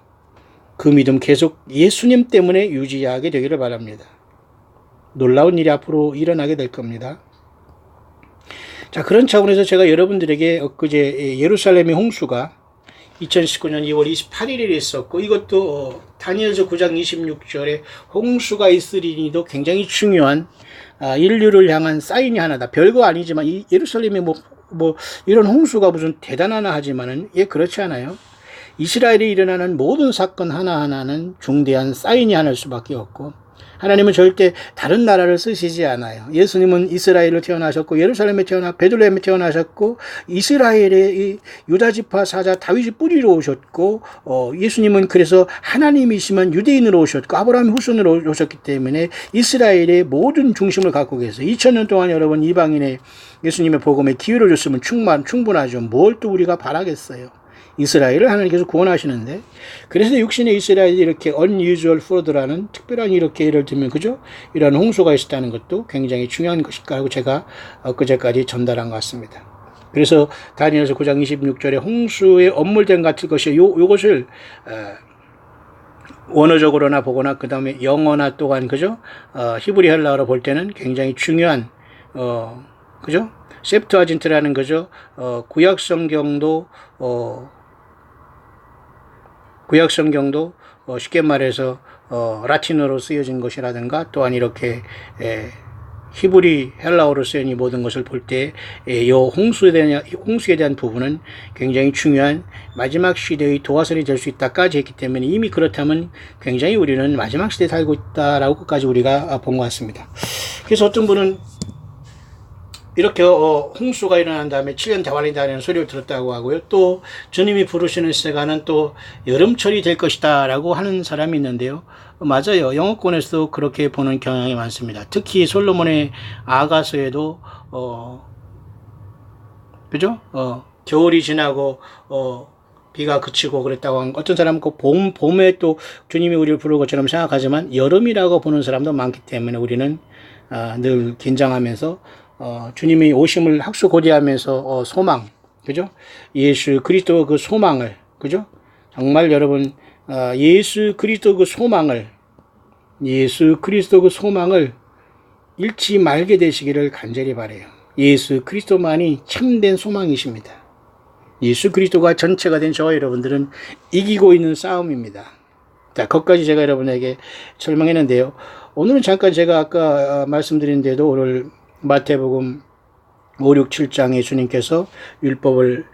그 믿음 계속 예수님 때문에 유지하게 되기를 바랍니다. 놀라운 일이 앞으로 일어나게 될 겁니다. 자, 그런 차원에서 제가 여러분들에게 엊그제 예루살렘의 홍수가 2019년 2월 28일에 있었고, 이것도 다니엘서 9장 26절에 홍수가 있으리니도 굉장히 중요한 인류를 향한 사인이 하나다. 별거 아니지만 이 예루살렘에 이런 홍수가 무슨 대단하나 하지만은 그렇지 않아요. 이스라엘에 일어나는 모든 사건 하나하나는 중대한 사인이 하나일 수밖에 없고, 하나님은 절대 다른 나라를 쓰시지 않아요. 예수님은 이스라엘로 태어나셨고 예루살렘에 베들레헴에 태어나셨고 이스라엘의 유다지파 사자 다윗의 뿌리로 오셨고 예수님은 그래서 하나님이시면 유대인으로 오셨고 아브라함의 후손으로 오셨기 때문에 이스라엘의 모든 중심을 갖고 계세요. 2000년 동안 여러분 이방인의 예수님의 복음에 기회를 줬으면 충분하죠. 뭘 또 우리가 바라겠어요. 이스라엘을 하나님께서 구원하시는데, 그래서 육신의 이스라엘이 이렇게 unusual flood라는 특별한 이렇게 예를 들면 그죠? 이런 홍수가 있었다는 것도 굉장히 중요한 것일까 하고 제가 엊그제까지 전달한 것 같습니다. 그래서 다니엘서 9장 26절에 홍수의 엄물된 같은 것이 요것을 원어적으로나 보거나 그 다음에 영어나 또한 그죠? 히브리 헬라어로 볼 때는 굉장히 중요한 그죠? 셉트아진트라는 거죠. 구약 성경도 쉽게 말해서 라틴어로 쓰여진 것이라든가 또한 이렇게 히브리 헬라어로 쓰인 이 모든 것을 볼 때 이 홍수에 대한 부분은 굉장히 중요한 마지막 시대의 도화선이 될 수 있다까지 했기 때문에 이미 그렇다면 굉장히 우리는 마지막 시대에 살고 있다라고까지 우리가 본 것 같습니다. 그래서 어떤 분은 이렇게 홍수가 일어난 다음에 7년 대환이라는 소리를 들었다고 하고요. 또 주님이 부르시는 시간은 또 여름철이 될 것이다 라고 하는 사람이 있는데요. 맞아요. 영어권에서도 그렇게 보는 경향이 많습니다. 특히 솔로몬의 아가서에도 그죠? 겨울이 지나고 비가 그치고 그랬다고 하는, 어떤 사람은 그 봄에 또 주님이 우리를 부를 것처럼 생각하지만 여름이라고 보는 사람도 많기 때문에 우리는 늘 긴장하면서 주님이 오심을 학수고대하면서 소망, 그죠? 예수 그리스도 그 소망을, 그죠? 정말 여러분 예수 그리스도 그 소망을 잃지 말게 되시기를 간절히 바라요. 예수 그리스도만이 참된 소망이십니다. 예수 그리스도가 전체가 된 저와 여러분들은 이기고 있는 싸움입니다. 자, 거기까지 제가 여러분에게 설명했는데요. 오늘은 잠깐 제가 아까 말씀드린 대로 오늘 마태복음 5, 6, 7장에 주님께서 율법을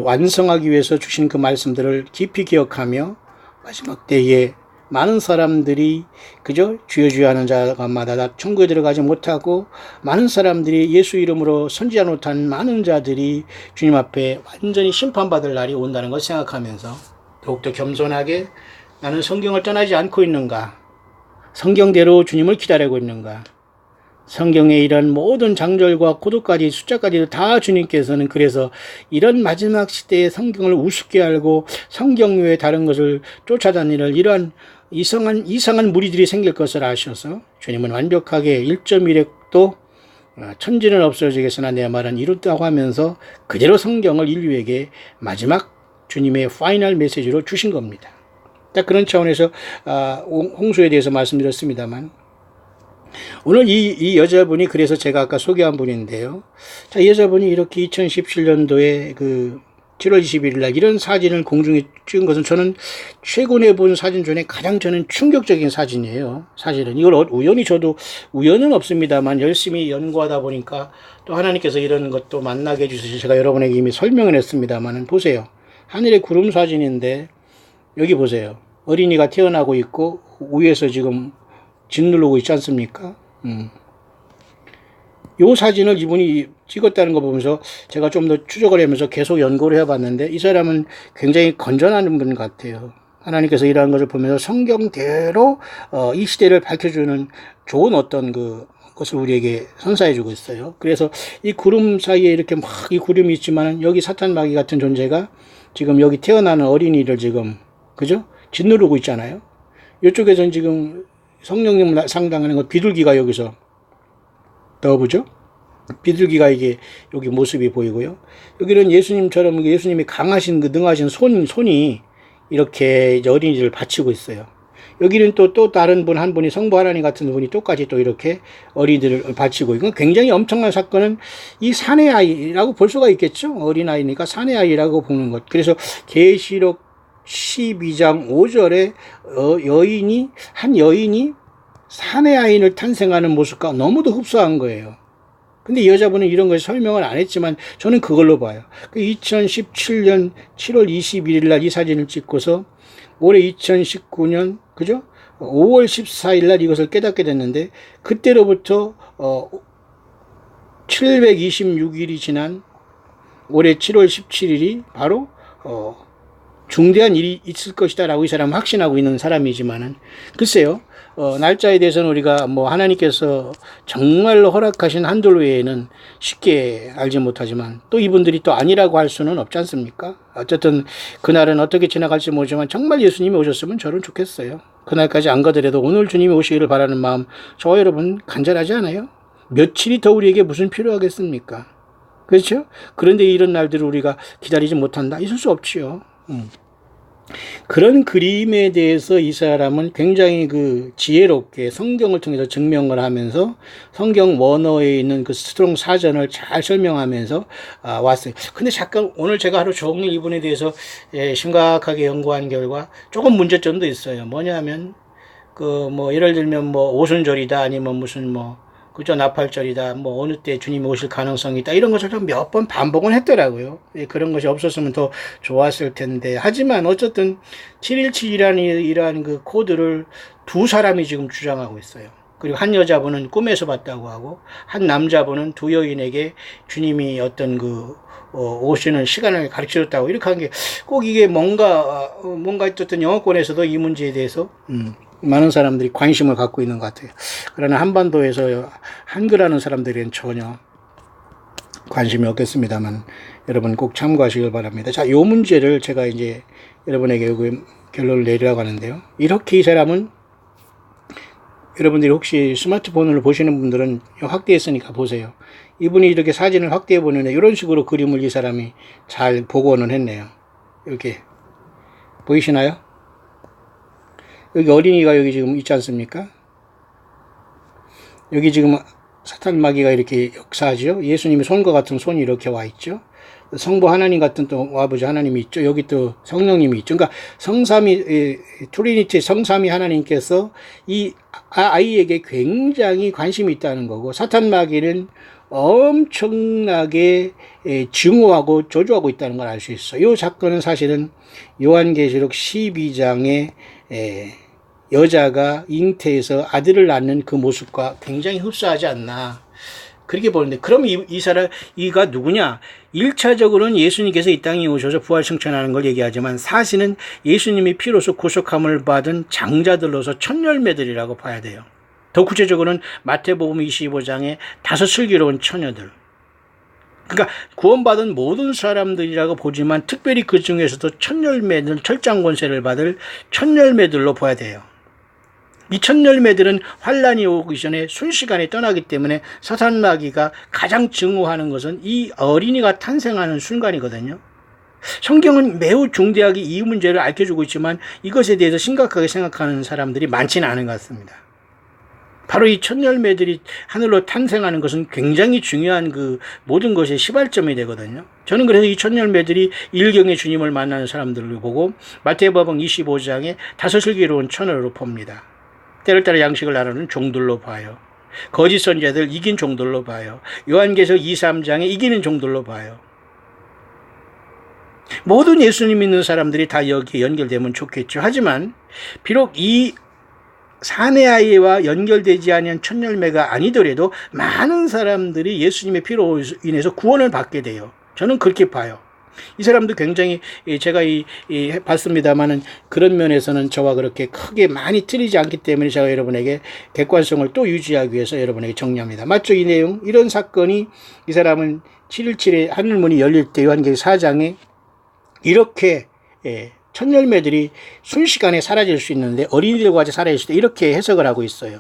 완성하기 위해서 주신 그 말씀들을 깊이 기억하며 마지막 때에 많은 사람들이 그저 주여 주여 하는 자마다 다 천국에 들어가지 못하고, 많은 사람들이 예수 이름으로 선지자 못한 많은 자들이 주님 앞에 완전히 심판받을 날이 온다는 걸 생각하면서 더욱더 겸손하게 나는 성경을 떠나지 않고 있는가, 성경대로 주님을 기다리고 있는가, 성경의 이런 모든 장절과 코드까지 숫자까지도 다 주님께서는 그래서 이런 마지막 시대에 성경을 우습게 알고 성경 외에 다른 것을 쫓아다니는 이러한 이상한 무리들이 생길 것을 아셔서 주님은 완벽하게 1.1핵도 천지는 없어지겠으나 내 말은 이루었다고 하면서 그대로 성경을 인류에게 마지막 주님의 파이널 메시지로 주신 겁니다. 딱 그런 차원에서 홍수에 대해서 말씀드렸습니다만, 오늘 이 여자분이 그래서 제가 아까 소개한 분인데요. 자, 이 여자분이 이렇게 2017년도에 그 7월 21일 날 이런 사진을 공중에 찍은 것은 저는 최근에 본 사진 중에 가장 저는 충격적인 사진이에요. 사실은 이걸 우연은 없습니다만 열심히 연구하다 보니까 또 하나님께서 이런 것도 만나게 해주셔서 제가 여러분에게 이미 설명을 했습니다만, 보세요. 하늘의 구름 사진인데 여기 보세요. 어린이가 태어나고 있고 위에서 지금 짓누르고 있지 않습니까? 이 사진을 이분이 찍었다는 거 보면서 제가 좀 더 추적을 하면서 계속 연구를 해봤는데, 이 사람은 굉장히 건전한 분 같아요. 하나님께서 이러한 것을 보면서 성경대로 이 시대를 밝혀주는 좋은 어떤 것을 우리에게 선사해주고 있어요. 그래서 이 구름 사이에 이렇게 막 이 구름이 있지만은 여기 사탄 마귀 같은 존재가 지금 여기 태어나는 어린이를 지금 그죠? 짓누르고 있잖아요. 이쪽에서는 지금 성령님 상당하는 거 비둘기가 여기서 넣어보죠. 비둘기가 이게 여기 모습이 보이고요. 여기는 예수님처럼 예수님이 강하신 그 능하신 손이 이렇게 어린이를 바치고 있어요. 여기는 또 다른 분 한 분이 성부 하나님 같은 분이 똑같이 또 이렇게 어린이들을 바치고, 이건 굉장히 엄청난 사건은 이 사내 아이라고 볼 수가 있겠죠. 어린 아이니까 사내 아이라고 보는 것. 그래서 계시록 12장 5절에 한 여인이 사내 아이를 탄생하는 모습과 너무도 흡사한 거예요. 근데 이 여자분은 이런 걸 설명을 안 했지만 저는 그걸로 봐요. 2017년 7월 21일 날 이 사진을 찍고서 올해 2019년 그죠? 5월 14일 날 이것을 깨닫게 됐는데, 그때로부터 726일이 지난 올해 7월 17일이 바로 중대한 일이 있을 것이다 라고 이 사람은 확신하고 있는 사람이지만은, 글쎄요, 날짜에 대해서는 우리가 하나님께서 정말로 허락하신 한들 외에는 쉽게 알지 못하지만, 또 이분들이 또 아니라고 할 수는 없지 않습니까? 어쨌든 그날은 어떻게 지나갈지 모르지만 정말 예수님이 오셨으면 저는 좋겠어요. 그날까지 안 가더라도 오늘 주님이 오시기를 바라는 마음 저와 여러분 간절하지 않아요? 며칠이 더 우리에게 무슨 필요하겠습니까? 그렇죠? 그런데 이런 날들을 우리가 기다리지 못한다? 있을 수 없지요. 그런 그림에 대해서 이 사람은 굉장히 지혜롭게 성경을 통해서 증명을 하면서 성경 원어에 있는 그 스트롱 사전을 잘 설명하면서 왔어요. 근데 잠깐 오늘 제가 하루 종일 이분에 대해서 심각하게 연구한 결과 조금 문제점도 있어요. 뭐냐면 예를 들면 오순절이다, 아니면 무슨 그저 나팔절이다, 뭐 어느 때 주님이 오실 가능성이 있다, 이런 것을 몇 번 반복은 했더라고요. 그런 것이 없었으면 더 좋았을 텐데. 하지만 어쨌든 717이라는 이러한 그 코드를 두 사람이 지금 주장하고 있어요. 그리고 한 여자분은 꿈에서 봤다고 하고, 한 남자분은 두 여인에게 주님이 어떤 오시는 시간을 가르쳐 줬다고, 이렇게 한 게, 꼭 이게 뭔가 어떤 영어권에서도 이 문제에 대해서, 많은 사람들이 관심을 갖고 있는 것 같아요. 그러나 한반도에서 한글하는 사람들은 전혀 관심이 없겠습니다만, 여러분 꼭 참고하시길 바랍니다. 자, 요 문제를 제가 이제 여러분에게 결론을 내리라고 하는데요. 이렇게 이 사람은, 여러분들이 혹시 스마트폰으로 보시는 분들은 확대했으니까 보세요. 이분이 이렇게 사진을 확대해 보는데 이런 식으로 그림을 이 사람이 잘 복원을 했네요. 이렇게 보이시나요? 여기 어린이가 여기 지금 있지 않습니까? 여기 지금 사탄 마귀가 이렇게 역사하죠. 예수님의 손과 같은 손이 이렇게 와 있죠. 성부 하나님 같은 또 아버지 하나님이 있죠. 여기 또 성령님이 있죠. 그러니까 성삼위, 트리니티 성삼위 하나님께서 이 아이에게 굉장히 관심이 있다는 거고, 사탄 마귀는 엄청나게 증오하고 조조하고 있다는 걸 알 수 있어요. 이 사건은 사실은 요한계시록 12장에 여자가 잉태해서 아들을 낳는 그 모습과 굉장히 흡사하지 않나, 그렇게 보는데, 그럼 이가 누구냐? 1차적으로는 예수님께서 이 땅에 오셔서 부활 승천하는 걸 얘기하지만, 사실은 예수님이 피로서 구속함을 받은 장자들로서 천열매들이라고 봐야 돼요. 더 구체적으로는 마태복음 25장에 다섯 슬기로운 처녀들. 그러니까 구원받은 모든 사람들이라고 보지만 특별히 그 중에서도 천열매들, 철장 권세를 받을 천열매들로 봐야 돼요. 이 천열매들은 환란이 오기 전에 순식간에 떠나기 때문에 사탄 마귀가 가장 증오하는 것은 이 어린이가 탄생하는 순간이거든요. 성경은 매우 중대하게 이 문제를 알려주고 있지만 이것에 대해서 심각하게 생각하는 사람들이 많지는 않은 것 같습니다. 바로 이 천열매들이 하늘로 탄생하는 것은 굉장히 중요한 모든 것의 시발점이 되거든요. 저는 그래서 이 천열매들이 일경의 주님을 만나는 사람들을 보고 마태복음 25장에 다섯 슬기로운 처녀로 봅니다. 때를 따라 양식을 나누는 종들로 봐요. 거짓 선지자들 이긴 종들로 봐요. 요한계시록 2, 3장에 이기는 종들로 봐요. 모든 예수님 믿는 사람들이 다 여기에 연결되면 좋겠죠. 하지만 비록 이 사내 아이와 연결되지 않은 천열매가 아니더라도 많은 사람들이 예수님의 피로 인해서 구원을 받게 돼요. 저는 그렇게 봐요. 이 사람도 굉장히 제가 봤습니다만은 그런 면에서는 저와 그렇게 크게 많이 틀리지 않기 때문에 제가 여러분에게 객관성을 또 유지하기 위해서 여러분에게 정리합니다. 맞죠? 이 내용, 이런 사건이, 이 사람은 7.17에 하늘문이 열릴 때 요한계시록 4장에 이렇게 천열매들이 순식간에 사라질 수 있는데 어린이들과 같이 사라질 수 있다, 이렇게 해석을 하고 있어요.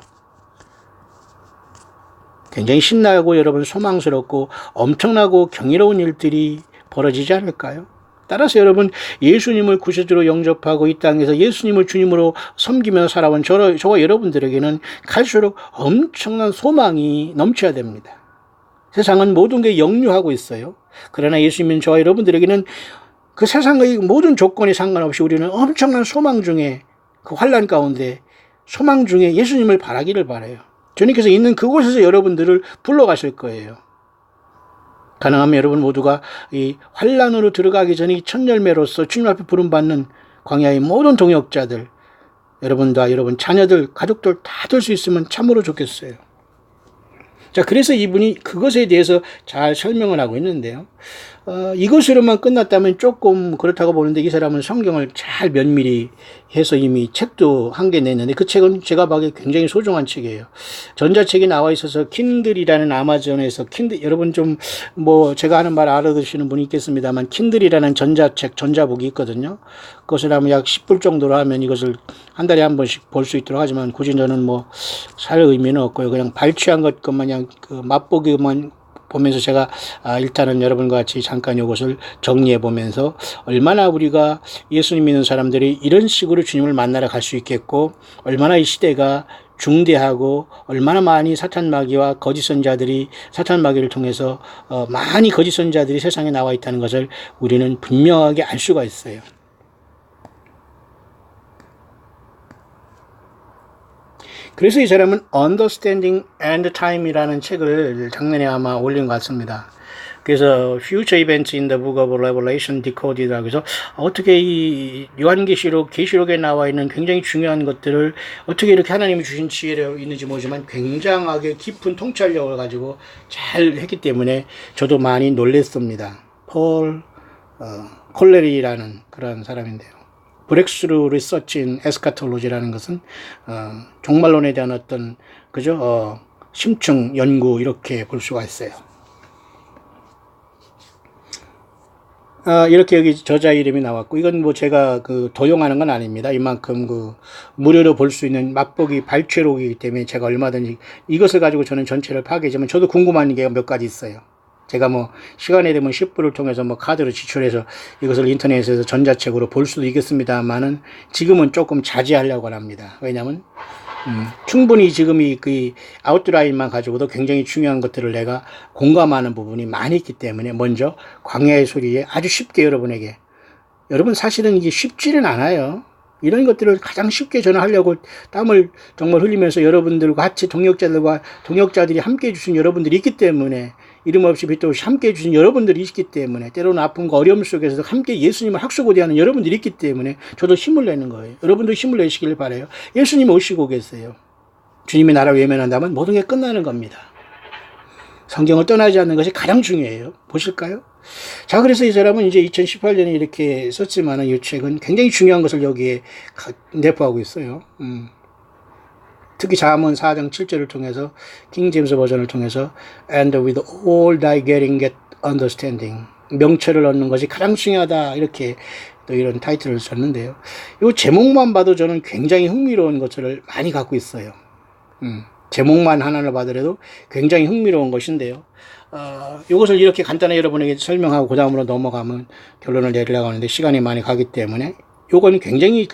굉장히 신나고 여러분 소망스럽고 엄청나고 경이로운 일들이 벌어지지 않을까요? 따라서 여러분, 예수님을 구세주로 영접하고 이 땅에서 예수님을 주님으로 섬기며 살아온 저와 여러분들에게는 갈수록 엄청난 소망이 넘쳐야 됩니다. 세상은 모든 게 역류하고 있어요. 그러나 예수님은 저와 여러분들에게는 그 세상의 모든 조건에 상관없이 우리는 엄청난 소망 중에, 그 환난 가운데 소망 중에 예수님을 바라기를 바라요. 주님께서 있는 그곳에서 여러분들을 불러가실 거예요. 가능하면 여러분 모두가 이 환난으로 들어가기 전에 이 천열매로서 주님 앞에 부름받는 광야의 모든 동역자들, 여러분과 여러분 자녀들, 가족들 다 될 수 있으면 참으로 좋겠어요. 자, 그래서 이분이 그것에 대해서 잘 설명을 하고 있는데요. 이것으로만 끝났다면 조금 그렇다고 보는데, 이 사람은 성경을 잘 면밀히 해서 이미 책도 한 개 냈는데, 그 책은 제가 보기에 굉장히 소중한 책이에요. 전자책이 나와 있어서 킨들이라는 아마존에서 여러분 좀 제가 하는 말 알아듣시는 분이 있겠습니다만, 킨들이라는 전자책, 전자북이 있거든요. 그것을 하면 약 10불 정도로 하면 이것을 한 달에 한 번씩 볼 수 있도록 하지만, 굳이 저는 살 의미는 없고요. 그냥 발췌한 것 마냥 맛보기만 보면서 제가 일단은 여러분과 같이 잠깐 이것을 정리해 보면서 얼마나 우리가 예수님 믿는 사람들이 이런 식으로 주님을 만나러 갈 수 있겠고, 얼마나 이 시대가 중대하고, 얼마나 많이 사탄 마귀와 거짓 선자들이 사탄 마귀를 통해서 많이 거짓 선자들이 세상에 나와 있다는 것을 우리는 분명하게 알 수가 있어요. 그래서 이 사람은 Understanding End Time이라는 책을 작년에 아마 올린 것 같습니다. 그래서 Future Events in the Book of Revelation Decoded라고 해서 어떻게 이 요한계시록, 계시록에 나와 있는 굉장히 중요한 것들을 어떻게 이렇게 하나님이 주신 지혜로 있는지 모르지만 굉장하게 깊은 통찰력을 가지고 잘 했기 때문에 저도 많이 놀랬습니다. 폴 콜레리라는 그런 사람인데요. 브렉스루 리서치 인 에스카톨로지라는 것은 종말론에 대한 어떤 그죠 심층 연구 이렇게 볼 수가 있어요. 이렇게 여기 저자 이름이 나왔고 이건 뭐 제가 그 도용하는 건 아닙니다. 이만큼 그 무료로 볼 수 있는 맛보기 발췌록이기 때문에 제가 얼마든지 이것을 가지고 저는 전체를 파악하지만 저도 궁금한 게 몇 가지 있어요. 제가 뭐 시간이 되면 10불을 통해서 뭐 카드로 지출해서 이것을 인터넷에서 전자책으로 볼 수도 있겠습니다만은 지금은 조금 자제하려고 합니다. 왜냐하면 충분히 지금 그 아웃라인만 가지고도 굉장히 중요한 것들을 내가 공감하는 부분이 많이 있기 때문에 먼저 광야의 소리에 아주 쉽게 여러분에게 여러분 사실은 이게 쉽지는 않아요. 이런 것들을 가장 쉽게 전하려고 땀을 정말 흘리면서 여러분들과 같이 동역자들이 함께 해주신 여러분들이 있기 때문에 이름 없이 빛도 없이 함께 해주신 여러분들이 있기 때문에 때로는 아픔과 어려움 속에서도 함께 예수님을 학수고대하는 여러분들이 있기 때문에 저도 힘을 내는 거예요. 여러분도 힘을 내시길 바라요. 예수님 오시고 계세요. 주님의 나라 외면한다면 모든 게 끝나는 겁니다. 성경을 떠나지 않는 것이 가장 중요해요. 보실까요? 자, 그래서 이 사람은 이제 2018년에 이렇게 썼지만은 이 책은 굉장히 중요한 것을 여기에 내포하고 있어요. 특히 잠언 4장 7절을 통해서 킹제임스 버전을 통해서 And with all thy getting get understanding 명철을 얻는 것이 가장 중요하다 이렇게 또 이런 타이틀을 썼는데요. 이 제목만 봐도 저는 굉장히 흥미로운 것을 많이 갖고 있어요. 제목만 하나를 봐더라도 굉장히 흥미로운 것인데요. 이것을 이렇게 간단히 여러분에게 설명하고 그 다음으로 넘어가면 결론을 내리려고 하는데 시간이 많이 가기 때문에 요건 굉장히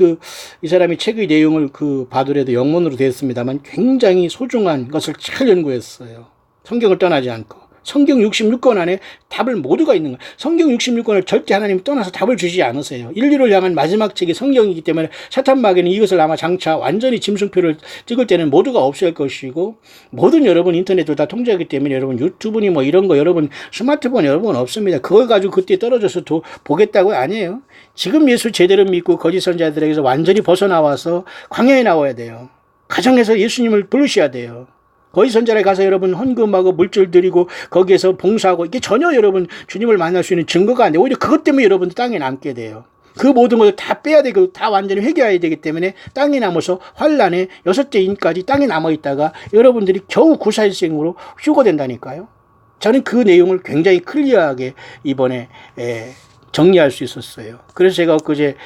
이 사람이 책의 내용을 봐더라도 영문으로 되어 있습니다만 굉장히 소중한 것을 잘 연구했어요. 성경을 떠나지 않고. 성경 66권 안에 답을 모두가 있는 거예요. 성경 66권을 절대 하나님이 떠나서 답을 주지 않으세요. 인류를 향한 마지막 책이 성경이기 때문에 사탄 마귀는 이것을 아마 장차 완전히 짐승표를 찍을 때는 모두가 없앨 것이고 모든 여러분 인터넷도 다 통제하기 때문에 여러분 유튜브니 뭐 이런 거 여러분 스마트폰 여러분 없습니다. 그걸 가지고 그때 떨어져서 보겠다고 아니에요. 지금 예수 제대로 믿고 거짓 선자들에게서 완전히 벗어나와서 광야에 나와야 돼요. 가정에서 예수님을 부르셔야 돼요. 거기 선자에 가서 여러분 헌금하고 물질 드리고 거기에서 봉사하고 이게 전혀 여러분 주님을 만날 수 있는 증거가 안 돼요. 오히려 그것 때문에 여러분들 땅에 남게 돼요. 그 모든 것을 다 빼야 되고 다 완전히 회개해야 되기 때문에 땅에 남아서 환란에 6째 인까지 땅에 남아있다가 여러분들이 겨우 구사일생으로 휴거된다니까요. 저는 그 내용을 굉장히 클리어하게 이번에 정리할 수 있었어요. 그래서 제가 엊그제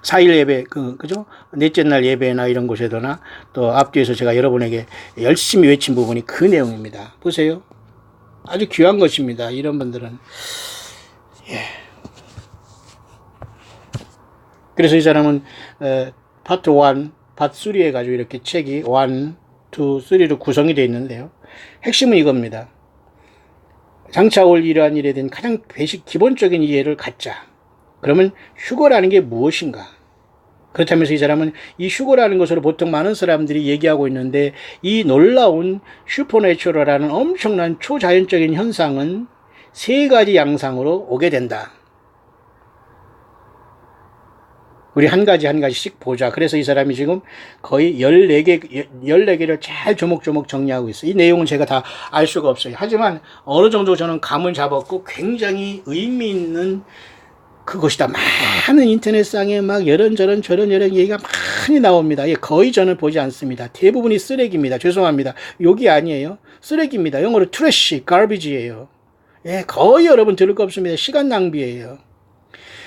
4일 예배, 그죠? 넷째 날 예배나 이런 곳에도나 또 앞뒤에서 제가 여러분에게 열심히 외친 부분이 그 내용입니다. 보세요. 아주 귀한 것입니다. 이런 분들은. 예. 그래서 이 사람은, 파트 1, 파트 3 해가지고 이렇게 책이 1, 2, 3로 구성이 되어 있는데요. 핵심은 이겁니다. 장차 올 이러한 일에 대한 가장 기본적인 이해를 갖자. 그러면 휴거라는 게 무엇인가? 그렇다면서 이 사람은 이 휴거라는 것으로 보통 많은 사람들이 얘기하고 있는데 이 놀라운 슈퍼내추럴이라는 엄청난 초자연적인 현상은 3가지 양상으로 오게 된다. 우리 한 가지씩 보자. 그래서 이 사람이 지금 거의 14개를 잘 조목조목 정리하고 있어요. 이 내용은 제가 다 알 수가 없어요. 하지만 어느 정도 저는 감을 잡았고 굉장히 의미 있는 그것이다. 많은 인터넷상에 막 이런저런 얘기가 많이 나옵니다. 예, 거의 저는 보지 않습니다. 대부분이 쓰레기입니다. 죄송합니다. 욕이 아니에요. 쓰레기입니다. 영어로 트래시, garbage예요. 예, 거의 여러분 들을 거 없습니다. 시간 낭비예요.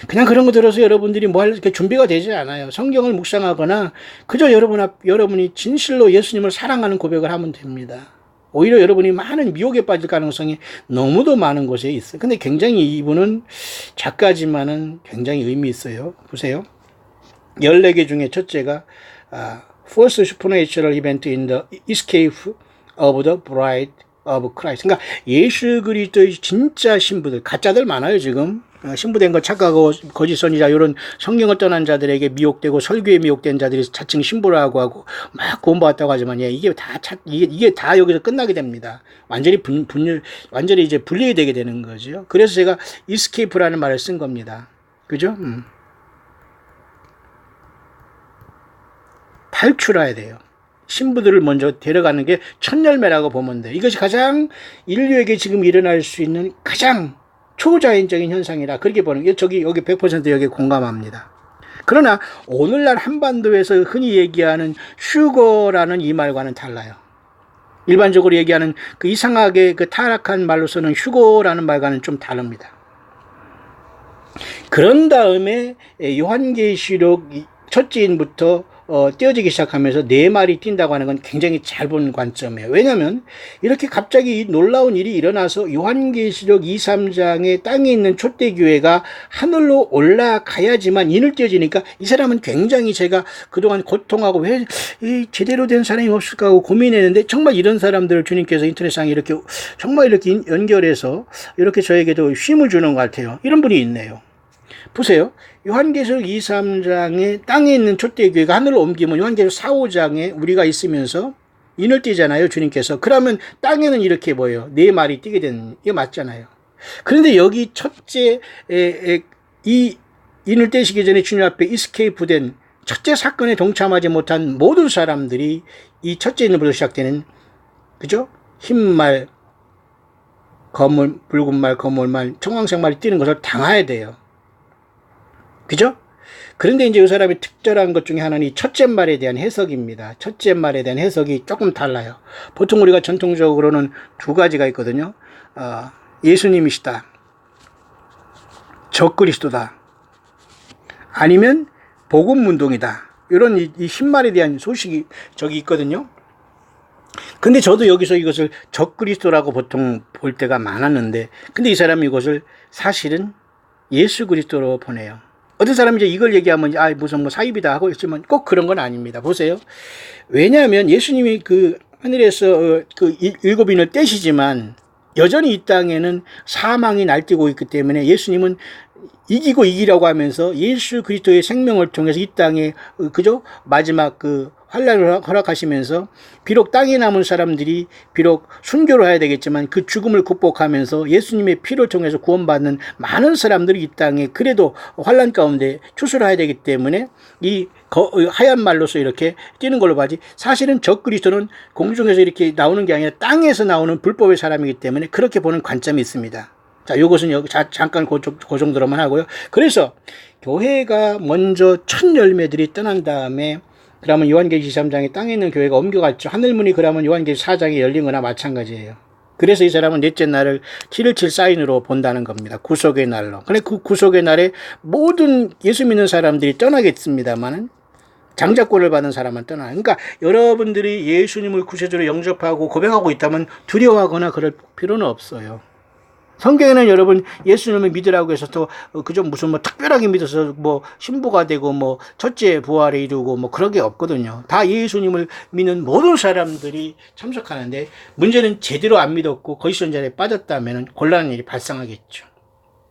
그냥 그런 거 들어서 여러분들이 뭐 할 준비가 되지 않아요. 성경을 묵상하거나 그저 여러분이 진실로 예수님을 사랑하는 고백을 하면 됩니다. 오히려 여러분이 많은 미혹에 빠질 가능성이 너무도 많은 곳에 있어요. 근데 굉장히 이분은 작가지만은 굉장히 의미 있어요. 보세요. 14개 중에 첫째가 First Supernatural Event in the Escape of the Bride of Christ. 그러니까 예수 그리스도의 진짜 신부들, 가짜들 많아요 지금. 신부된 거 착각하고 거짓 선지자 이런 성경을 떠난 자들에게 미혹되고 설교에 미혹된 자들이 자칭 신부라고 하고 막 구원받았다고 하지만 이게 다 여기서 끝나게 됩니다. 완전히 완전히 이제 분리되게 되는 거죠. 그래서 제가 이스케이프라는 말을 쓴 겁니다. 그죠? 탈출해야 돼요. 신부들을 먼저 데려가는 게 첫 열매라고 보면 돼. 이것이 가장 인류에게 지금 일어날 수 있는 가장 초자연적인 현상이라 그렇게 보는 게 여기 100% 여기 공감합니다. 그러나 오늘날 한반도에서 흔히 얘기하는 슈거라는 이 말과는 달라요. 일반적으로 얘기하는 그 이상하게 그 타락한 말로서는 슈거라는 말과는 좀 다릅니다. 그런 다음에 요한계시록 첫째인부터 띄어지기 시작하면서 네 마리 뛴다고 하는 건 굉장히 잘 본 관점이에요. 왜냐하면 이렇게 갑자기 이 놀라운 일이 일어나서 요한계시록 2, 3장에 땅에 있는 촛대교회가 하늘로 올라가야지만 인을 띄어지니까 이 사람은 굉장히 제가 그동안 고통하고 왜 제대로 된 사람이 없을까 하고 고민했는데 정말 이런 사람들을 주님께서 인터넷상에 이렇게 정말 이렇게 연결해서 이렇게 저에게도 쉼을 주는 것 같아요. 이런 분이 있네요. 보세요. 요한계시록 2, 3장에 땅에 있는 촛대교회가 하늘로 옮기면 요한계시록 4, 5장에 우리가 있으면서 인을 띄잖아요. 주님께서. 그러면 땅에는 이렇게 뭐예요? 네 마리 띄게 되는 이게 맞잖아요. 그런데 여기 첫째 이 인을 떼시기 전에 주님 앞에 이스케이프된 첫째 사건에 동참하지 못한 모든 사람들이 이 첫째 인을부터 시작되는 그죠? 흰말, 검은, 붉은 말, 검은 말, 청황색 말이 뛰는 것을 당해야 돼요. 그죠? 그런데 이제 이 사람이 특별한 것 중에 하나는 이 첫째 말에 대한 해석입니다. 첫째 말에 대한 해석이 조금 달라요. 보통 우리가 전통적으로는 두 가지가 있거든요. 예수님이시다. 적그리스도다. 아니면 복음운동이다. 이런 이 흰말에 대한 소식이 저기 있거든요. 근데 저도 여기서 이것을 적그리스도라고 보통 볼 때가 많았는데, 근데 이 사람이 이것을 사실은 예수 그리스도로 보내요. 어떤 사람이 이제 이걸 얘기하면 무슨 뭐 사입이다 하고 있지만 꼭 그런 건 아닙니다. 보세요. 왜냐하면 예수님이 그 하늘에서 그 일곱 인을 떼시지만 여전히 이 땅에는 사망이 날뛰고 있기 때문에 예수님은 이기라고 하면서 예수 그리스도의 생명을 통해서 이 땅에 그죠? 마지막 그 환난을 허락하시면서 비록 땅에 남은 사람들이 비록 순교를 해야 되겠지만 그 죽음을 극복하면서 예수님의 피를 통해서 구원받는 많은 사람들이 이 땅에 그래도 환난 가운데 추수를 해야 되기 때문에 이 하얀 말로서 이렇게 뛰는 걸로 봐지, 사실은 적그리스도는 공중에서 이렇게 나오는 게 아니라 땅에서 나오는 불법의 사람이기 때문에 그렇게 보는 관점이 있습니다. 자, 요것은 여기 잠깐 그 정도로만 하고요. 그래서 교회가 먼저 첫 열매들이 떠난 다음에 그러면 요한계시록 3장에 땅에 있는 교회가 옮겨갔죠. 하늘문이 그러면 요한계시록 4장에 열린 거나 마찬가지예요. 그래서 이 사람은 넷째 날을 7.17 사인으로 본다는 겁니다. 구속의 날로. 근데 그 구속의 날에 모든 예수 믿는 사람들이 떠나겠습니다만은 장자권을 받은 사람은 떠나요. 그러니까 여러분들이 예수님을 구세주로 영접하고 고백하고 있다면 두려워하거나 그럴 필요는 없어요. 성경에는 여러분 예수님을 믿으라고 해서 또 그저 무슨 뭐 특별하게 믿어서 뭐 신부가 되고 뭐 첫째 부활에 이루고 뭐 그런 게 없거든요. 다 예수님을 믿는 모든 사람들이 참석하는데 문제는 제대로 안 믿었고 거짓 선지자에 빠졌다면 곤란한 일이 발생하겠죠.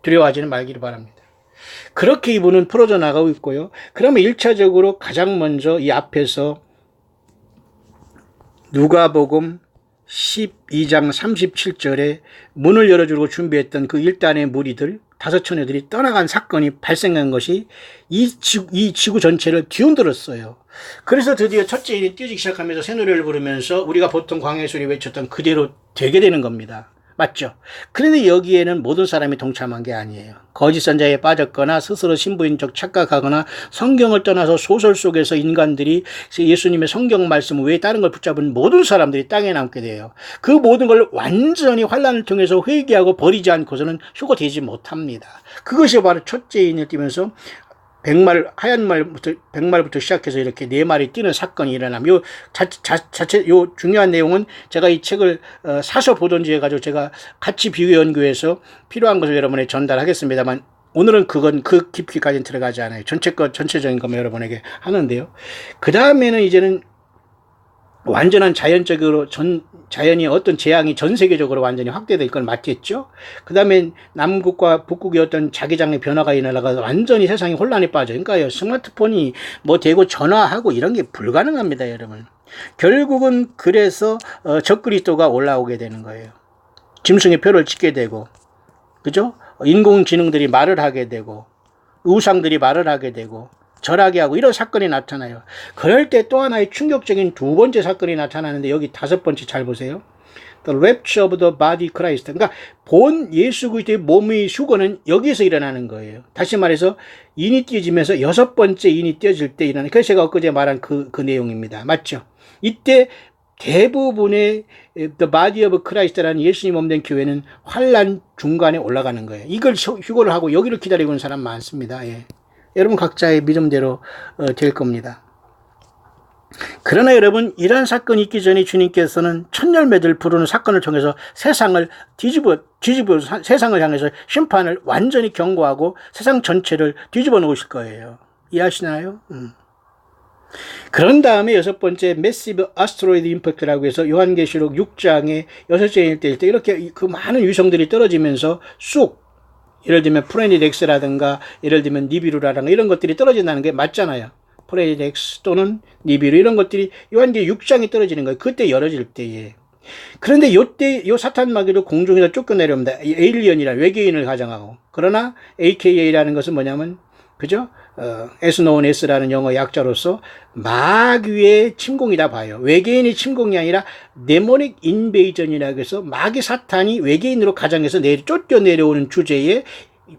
두려워하지는 말기를 바랍니다. 그렇게 이분은 풀어져 나가고 있고요. 그러면 1차적으로 가장 먼저 이 앞에서 누가복음 12장 37절에 문을 열어주고 준비했던 그 1단의 무리들 5처녀들이 떠나간 사건이 발생한 것이 이 지구 전체를 뒤흔들었어요. 그래서 드디어 첫째 인이 뛰어지기 시작하면서 새 노래를 부르면서 우리가 보통 광야의 소리 외쳤던 그대로 되게 되는 겁니다. 맞죠? 그런데 여기에는 모든 사람이 동참한 게 아니에요. 거짓 선자에 빠졌거나 스스로 신부인 척 착각하거나 성경을 떠나서 소설 속에서 인간들이 예수님의 성경 말씀 외에 다른 걸 붙잡은 모든 사람들이 땅에 남게 돼요. 그 모든 걸 완전히 환난을 통해서 회개하고 버리지 않고서는 휴거되지 못합니다. 그것이 바로 첫째 인을 띄면서 하얀 말부터 시작해서 이렇게 네 마리 뛰는 사건이 일어나면 요 중요한 내용은 제가 이 책을 사서 보던지 해가지고 제가 같이 비교 연구해서 필요한 것을 여러분에게 전달하겠습니다만 오늘은 그 깊이까지는 들어가지 않아요. 전체적인 것만 여러분에게 하는데요. 그 다음에는 이제는 완전한 자연적으로 자연이 어떤 재앙이 전 세계적으로 완전히 확대될 건 맞겠죠. 그 다음에 남국과 북국의 어떤 자기장의 변화가 일어나서 완전히 세상이 혼란에 빠져. 그러니까요, 스마트폰이 뭐 되고 전화하고 이런 게 불가능합니다, 여러분. 결국은 그래서 적그리스도가 올라오게 되는 거예요. 짐승의 표를 찍게 되고, 그죠? 인공지능들이 말을 하게 되고, 우상들이 말을 하게 되고, 절하게 하고 이런 사건이 나타나요. 그럴 때 또 하나의 충격적인 두 번째 사건이 나타나는데 여기 다섯 번째 잘 보세요. The rapture of the body Christ. 그러니까 본 예수 그리스도의 몸의 휴거는 여기서 일어나는 거예요. 다시 말해서 인이 띄어지면서 여섯 번째 인이 띄어질 때 일어나는. 그래서 제가 엊그제 말한 그 내용입니다. 맞죠? 이때 대부분의 The Body of Christ라는 예수님 몸된 교회는 환란 중간에 올라가는 거예요. 이걸 휴거를 하고 여기를 기다리고 있는 사람 많습니다. 예. 여러분 각자의 믿음대로 될 겁니다. 그러나 여러분, 이러한 사건이 있기 전에 주님께서는 첫열매들 부르는 사건을 통해서 세상을 뒤집어 세상을 향해서 심판을 완전히 경고하고 세상 전체를 뒤집어 놓으실 거예요. 이해하시나요? 그런 다음에 여섯 번째 Massive Asteroid Impact라고 해서 요한계시록 6장의 여섯째 일 때 이렇게 그 많은 위성들이 떨어지면서 쑥, 예를 들면 플래닛 X라든가 예를 들면 니비루라든가 이런 것들이 떨어진다는 게 맞잖아요. 플래닛 X 또는 니비루 이런 것들이 요한계시록 6장에 떨어지는 거예요. 그때 열어질 때에. 그런데 요때 요 사탄 마귀도 공중에서 쫓겨내려옵니다. 에일리언이라는 외계인을 가정하고. 그러나 AKA라는 것은 뭐냐면 그죠? as known as라는 영어 약자로서 마귀의 침공이다 봐요. 외계인의 침공이 아니라 데모닉 인베이전이라고 해서 마귀 사탄이 외계인으로 가정해서 쫓겨 내려오는 주제에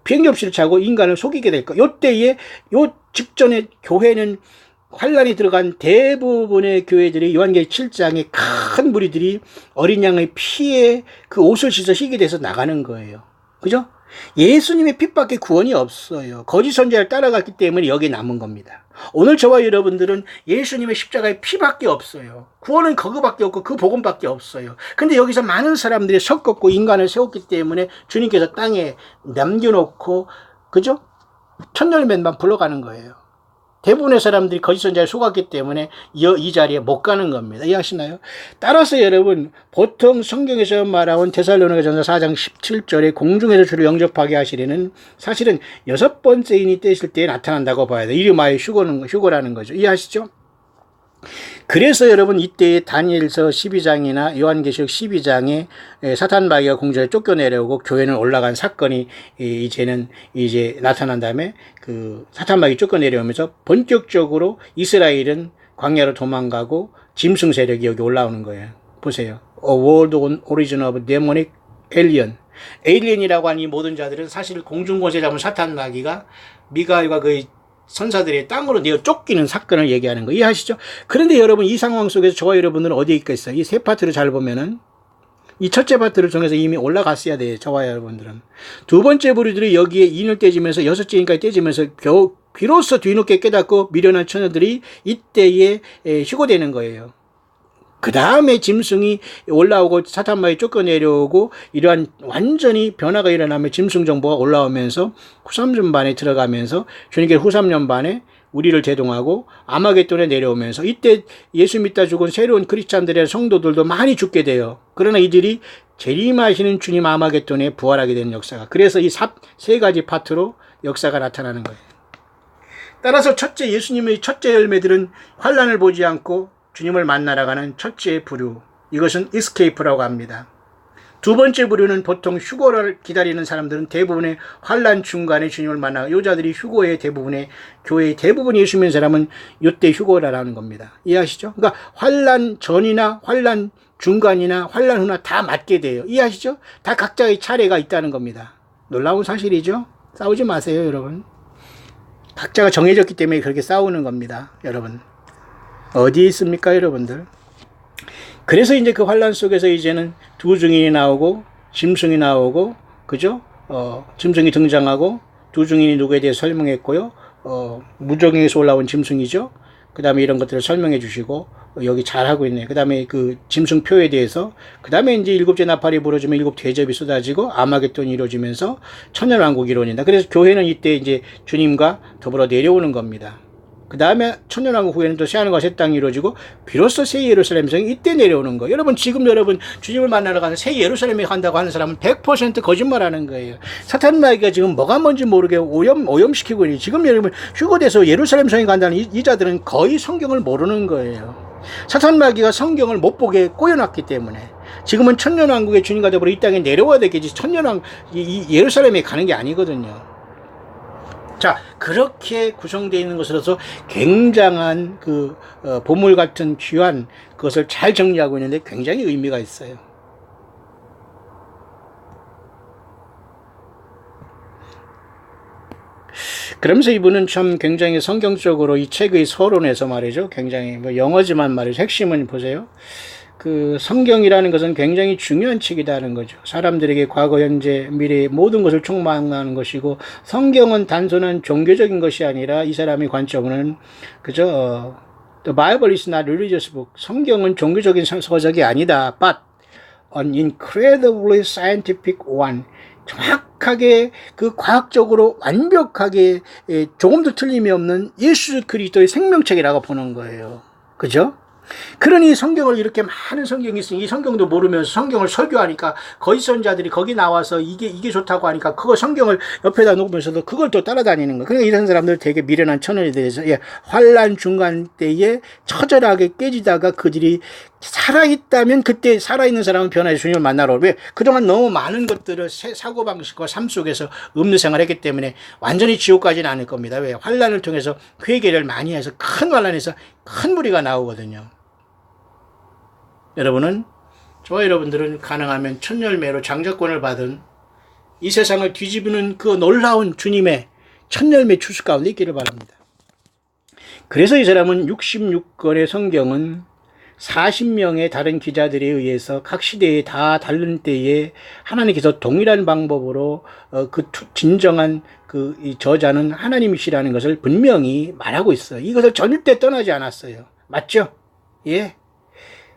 비행접시를 차고 인간을 속이게 될 거. 요때에 요 직전에 교회는 환란이 들어간 대부분의 교회들이 요한계시록 7장에 큰 무리들이 어린 양의 피에 그 옷을 씻어 희게 돼서 나가는 거예요. 그죠? 예수님의 핏밖에 구원이 없어요. 거짓 선지자를 따라갔기 때문에 여기에 남은 겁니다. 오늘 저와 여러분들은 예수님의 십자가의 피밖에 없어요. 구원은 그거밖에 없고 그 복음밖에 없어요. 근데 여기서 많은 사람들이 섞었고 인간을 세웠기 때문에 주님께서 땅에 남겨놓고 그죠? 첫열맨만 불러가는 거예요. 대부분의 사람들이 거짓 선지자에 속았기 때문에 이 자리에 못 가는 겁니다. 이해하시나요? 따라서 여러분, 보통 성경에서 말하는 데살로니가전서 4장 17절에 공중에서 주를 영접하게 하시리는 사실은 여섯 번째 인이 떼실 때 나타난다고 봐야 돼요. 이름하여 휴거라는 거죠. 이해하시죠? 그래서 여러분 이때에 다니엘서 12장이나 요한계시록 12장에 사탄 마귀가 공중에 쫓겨내려오고 교회는 올라간 사건이 이제 나타난 다음에 그 사탄 마귀 쫓겨내려오면서 본격적으로 이스라엘은 광야로 도망가고 짐승 세력이 여기 올라오는 거예요. 보세요. A world origin of demonic alien. 에일리언이라고 하는 이 모든 자들은 사실 공중권세 잡은 사탄 마귀가 미가엘과 그 선사들이 땅으로 내어 쫓기는 사건을 얘기하는 거 이해하시죠? 그런데 여러분 이 상황 속에서 저와 여러분들은 어디에 있겠어요? 이 세 파트를 잘 보면은 이 첫째 파트를 통해서 이미 올라갔어야 돼요. 저와 여러분들은. 두 번째 부류들이 여기에 인을 떼지면서 여섯째 인까지 떼지면서 비로소 뒤늦게 깨닫고 미련한 처녀들이 이때에 휴거되는 거예요. 그 다음에 짐승이 올라오고 사탄마귀 쫓겨내려오고 이러한 완전히 변화가 일어나면 짐승 정보가 올라오면서 후삼년반에 들어가면서 주님께 후삼년반에 우리를 대동하고 아마겟돈에 내려오면서 이때 예수 믿다 죽은 새로운 크리스찬들의 성도들도 많이 죽게 돼요. 그러나 이들이 재림하시는 주님 아마겟돈에 부활하게 되는 역사가. 그래서 이 세 가지 파트로 역사가 나타나는 거예요. 따라서 첫째 예수님의 첫째 열매들은 환란을 보지 않고 주님을 만나러 가는 첫째 부류, 이것은 escape라고 합니다. 두 번째 부류는 보통 휴거를 기다리는 사람들은 대부분의 환란 중간에 주님을 만나고 여자들이 휴거의 대부분의 교회의 대부분 예수 믿는 사람은 이때 휴거라는 겁니다. 이해하시죠? 그러니까 환란 전이나 환란 중간이나 환란 후나 다 맞게 돼요. 이해하시죠? 다 각자의 차례가 있다는 겁니다. 놀라운 사실이죠? 싸우지 마세요, 여러분. 각자가 정해졌기 때문에 그렇게 싸우는 겁니다, 여러분. 어디에 있습니까, 여러분들? 그래서 이제 그 환란 속에서 이제는 두 증인이 나오고 짐승이 나오고 그죠? 짐승이 등장하고 두 증인이 누구에 대해 설명했고요. 무정에서 올라온 짐승이죠. 그 다음에 이런 것들을 설명해 주시고 여기 잘하고 있네요. 그 다음에 그 짐승표에 대해서 그 다음에 이제 일곱째 나팔이 부러지면 일곱 대접이 쏟아지고 아마겟돈이 이루어지면서 천년왕국이 이루어진다. 그래서 교회는 이때 이제 주님과 더불어 내려오는 겁니다. 그 다음에 천년왕국 후에는 또 새하늘과 새 땅이 이루어지고 비로소 새 예루살렘 성이 이때 내려오는 거예요. 여러분 지금 여러분 주님을 만나러 가는 새 예루살렘에 간다고 하는 사람은 100% 거짓말하는 거예요. 사탄 마귀가 지금 뭐가 뭔지 모르게 오염시키고 있는, 지금 여러분 휴거돼서 예루살렘 성에 간다는 이 자들은 거의 성경을 모르는 거예요. 사탄 마귀가 성경을 못 보게 꼬여놨기 때문에 지금은 천년왕국의 주님과 더불어 이 땅에 내려와야 되겠지, 이 예루살렘에 가는 게 아니거든요. 자, 그렇게 구성되어 있는 것으로서 굉장한 보물 같은 귀한 그것을 잘 정리하고 있는데 굉장히 의미가 있어요. 그러면서 이분은 참 굉장히 성경적으로 이 책의 서론에서 말이죠, 굉장히 영어지만 말이죠, 핵심은 보세요. 성경이라는 것은 굉장히 중요한 책이다는 거죠. 사람들에게 과거, 현재, 미래 모든 것을 총망하는 것이고, 성경은 단순한 종교적인 것이 아니라 이 사람의 관점은 그저 The Bible is not religious book. 성경은 종교적인 서적이 아니다. But an incredibly scientific one. 정확하게 과학적으로 완벽하게 조금도 틀림이 없는 예수 그리스도의 생명책이라고 보는 거예요. 그죠? 그러니 성경을 이렇게 많은 성경이 있으니 이 성경도 모르면서 성경을 설교하니까 거짓 선자들이 거기 나와서 이게 좋다고 하니까 그거 성경을 옆에다 놓으면서도 그걸 또 따라다니는 거예요. 그러니까 이런 사람들 되게 미련한 천연에 대해서 환난 중간 때에 처절하게 깨지다가 그들이 살아있다면 그때 살아있는 사람은 변화의 주님을 만나러 왜? 그동안 너무 많은 것들을 사고방식과 삶 속에서 없는 생활을 했기 때문에 완전히 지옥 가지는 않을 겁니다. 왜? 환난을 통해서 회개를 많이 해서 큰 환난에서 큰 무리가 나오거든요. 저와 여러분들은 가능하면 첫 열매로 장자권을 받은 이 세상을 뒤집는 그 놀라운 주님의 첫 열매 추수 가운데 있기를 바랍니다. 그래서 이 사람은 66권의 성경은 40명의 다른 기자들에 의해서 각 시대에 다 다른 때에 하나님께서 동일한 방법으로 진정한 이 저자는 하나님이시라는 것을 분명히 말하고 있어요. 이것을 절대 떠나지 않았어요. 맞죠? 예.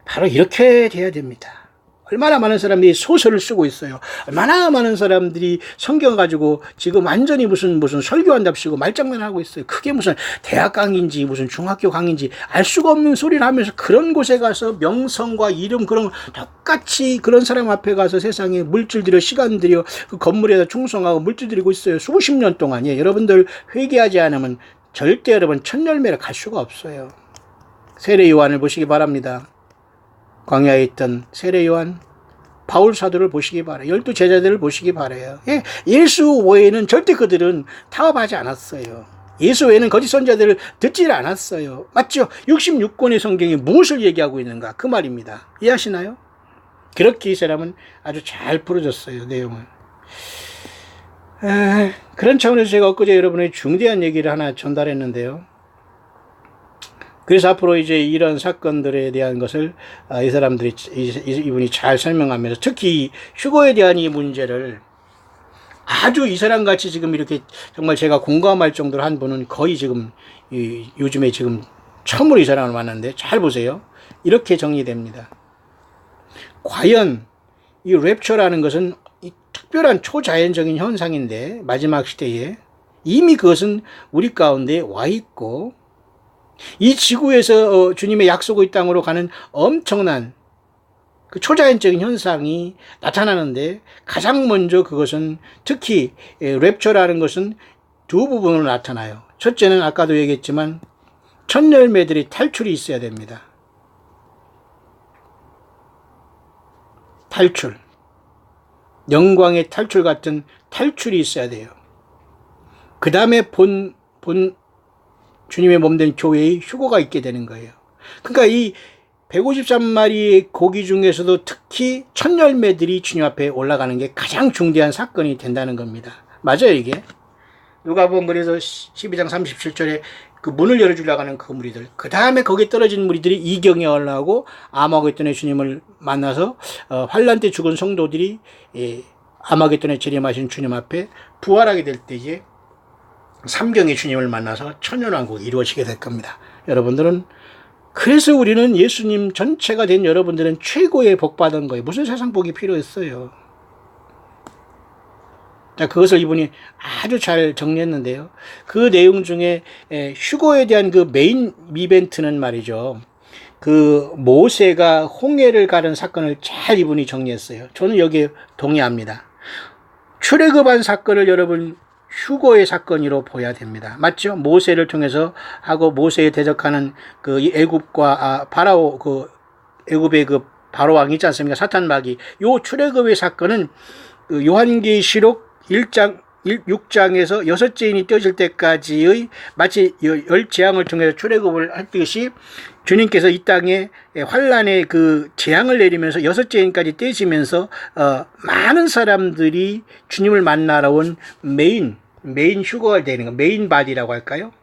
바로 이렇게 돼야 됩니다. 얼마나 많은 사람들이 소설을 쓰고 있어요. 얼마나 많은 사람들이 성경 가지고 지금 완전히 무슨 설교한답시고 말장난하고 있어요. 그게 무슨 대학 강의인지 무슨 중학교 강의인지 알 수가 없는 소리를 하면서 그런 곳에 가서 명성과 이름 그런 똑같이 그런 사람 앞에 가서 세상에 물질 들여 시간 들여 그 건물에다 충성하고 물질 들이고 있어요. 수십 년 동안. 예, 여러분들 회개하지 않으면 절대 여러분 첫 열매를 갈 수가 없어요. 세례 요한을 보시기 바랍니다. 광야에 있던 세례 요한, 바울 사도를 보시기 바라요. 12 제자들을 보시기 바라요. 예, 예수 외에는 절대 그들은 타협하지 않았어요. 예수 외에는 거짓 선자들을 듣질 않았어요. 맞죠? 66권의 성경이 무엇을 얘기하고 있는가? 그 말입니다. 이해하시나요? 그렇게 이 사람은 아주 잘 풀어줬어요, 내용을. 그런 차원에서 제가 엊그제 여러분의 중대한 얘기를 하나 전달했는데요. 그래서 앞으로 이제 이런 사건들에 대한 것을 이 사람들이 이분이 잘 설명하면서 특히 휴거에 대한 이 문제를 아주 이 사람 같이 지금 이렇게 정말 제가 공감할 정도로 한 분은 거의 지금 요즘에 지금 처음으로 이 사람을 만났는데 잘 보세요. 이렇게 정리됩니다. 과연 이 랩처라는 것은 이 특별한 초자연적인 현상인데 마지막 시대에 이미 그것은 우리 가운데 와 있고 이 지구에서 주님의 약속의 땅으로 가는 엄청난 그 초자연적인 현상이 나타나는데 가장 먼저 그것은 특히 랩처라는 것은 두 부분으로 나타나요. 첫째는 아까도 얘기했지만 첫 열매들이 탈출이 있어야 됩니다. 탈출. 영광의 탈출 같은 탈출이 있어야 돼요. 그 다음에 주님의 몸된 교회의 휴거가 있게 되는 거예요. 그러니까 이 153마리의 고기 중에서도 특히 첫 열매들이 주님 앞에 올라가는 게 가장 중대한 사건이 된다는 겁니다. 맞아요, 이게. 누가복음 그래서 12장 37절에 그 문을 열어주려고 하는 그 무리들, 그 다음에 거기에 떨어진 무리들이 이경에 올라오고 아마겟돈의 주님을 만나서 환란 때 죽은 성도들이 아마겟돈에 재림하신 주님 앞에 부활하게 될 때에 삼경의 주님을 만나서 천년왕국이 이루어지게 될 겁니다. 여러분들은 그래서 우리는 예수님 전체가 된 여러분들은 최고의 복 받은 거예요. 무슨 세상 복이 필요했어요. 자, 그것을 이분이 아주 잘 정리했는데요. 그 내용 중에 휴거에 대한 그 메인 이벤트는 말이죠. 그 모세가 홍해를 가른 사건을 잘 이분이 정리했어요. 저는 여기에 동의합니다. 출애굽한 사건을 여러분 휴거의 사건으로 보아야 됩니다. 맞죠? 모세를 통해서 하고 모세에 대적하는 그 애굽과 파라오 그 애굽의 그 바로 왕이 있지 않습니까? 사탄마귀. 요 출애굽의 사건은 그 요한계시록 1장 6장에서 6재인이 떼어질 때까지의 마치 열 재앙을 통해서 출애굽을 했듯이 주님께서 이 땅에 환란의 그 재앙을 내리면서 6재인까지 떼지면서 많은 사람들이 주님을 만나러 온 메인 휴거가 되는 거, 메인 바디라고 할까요?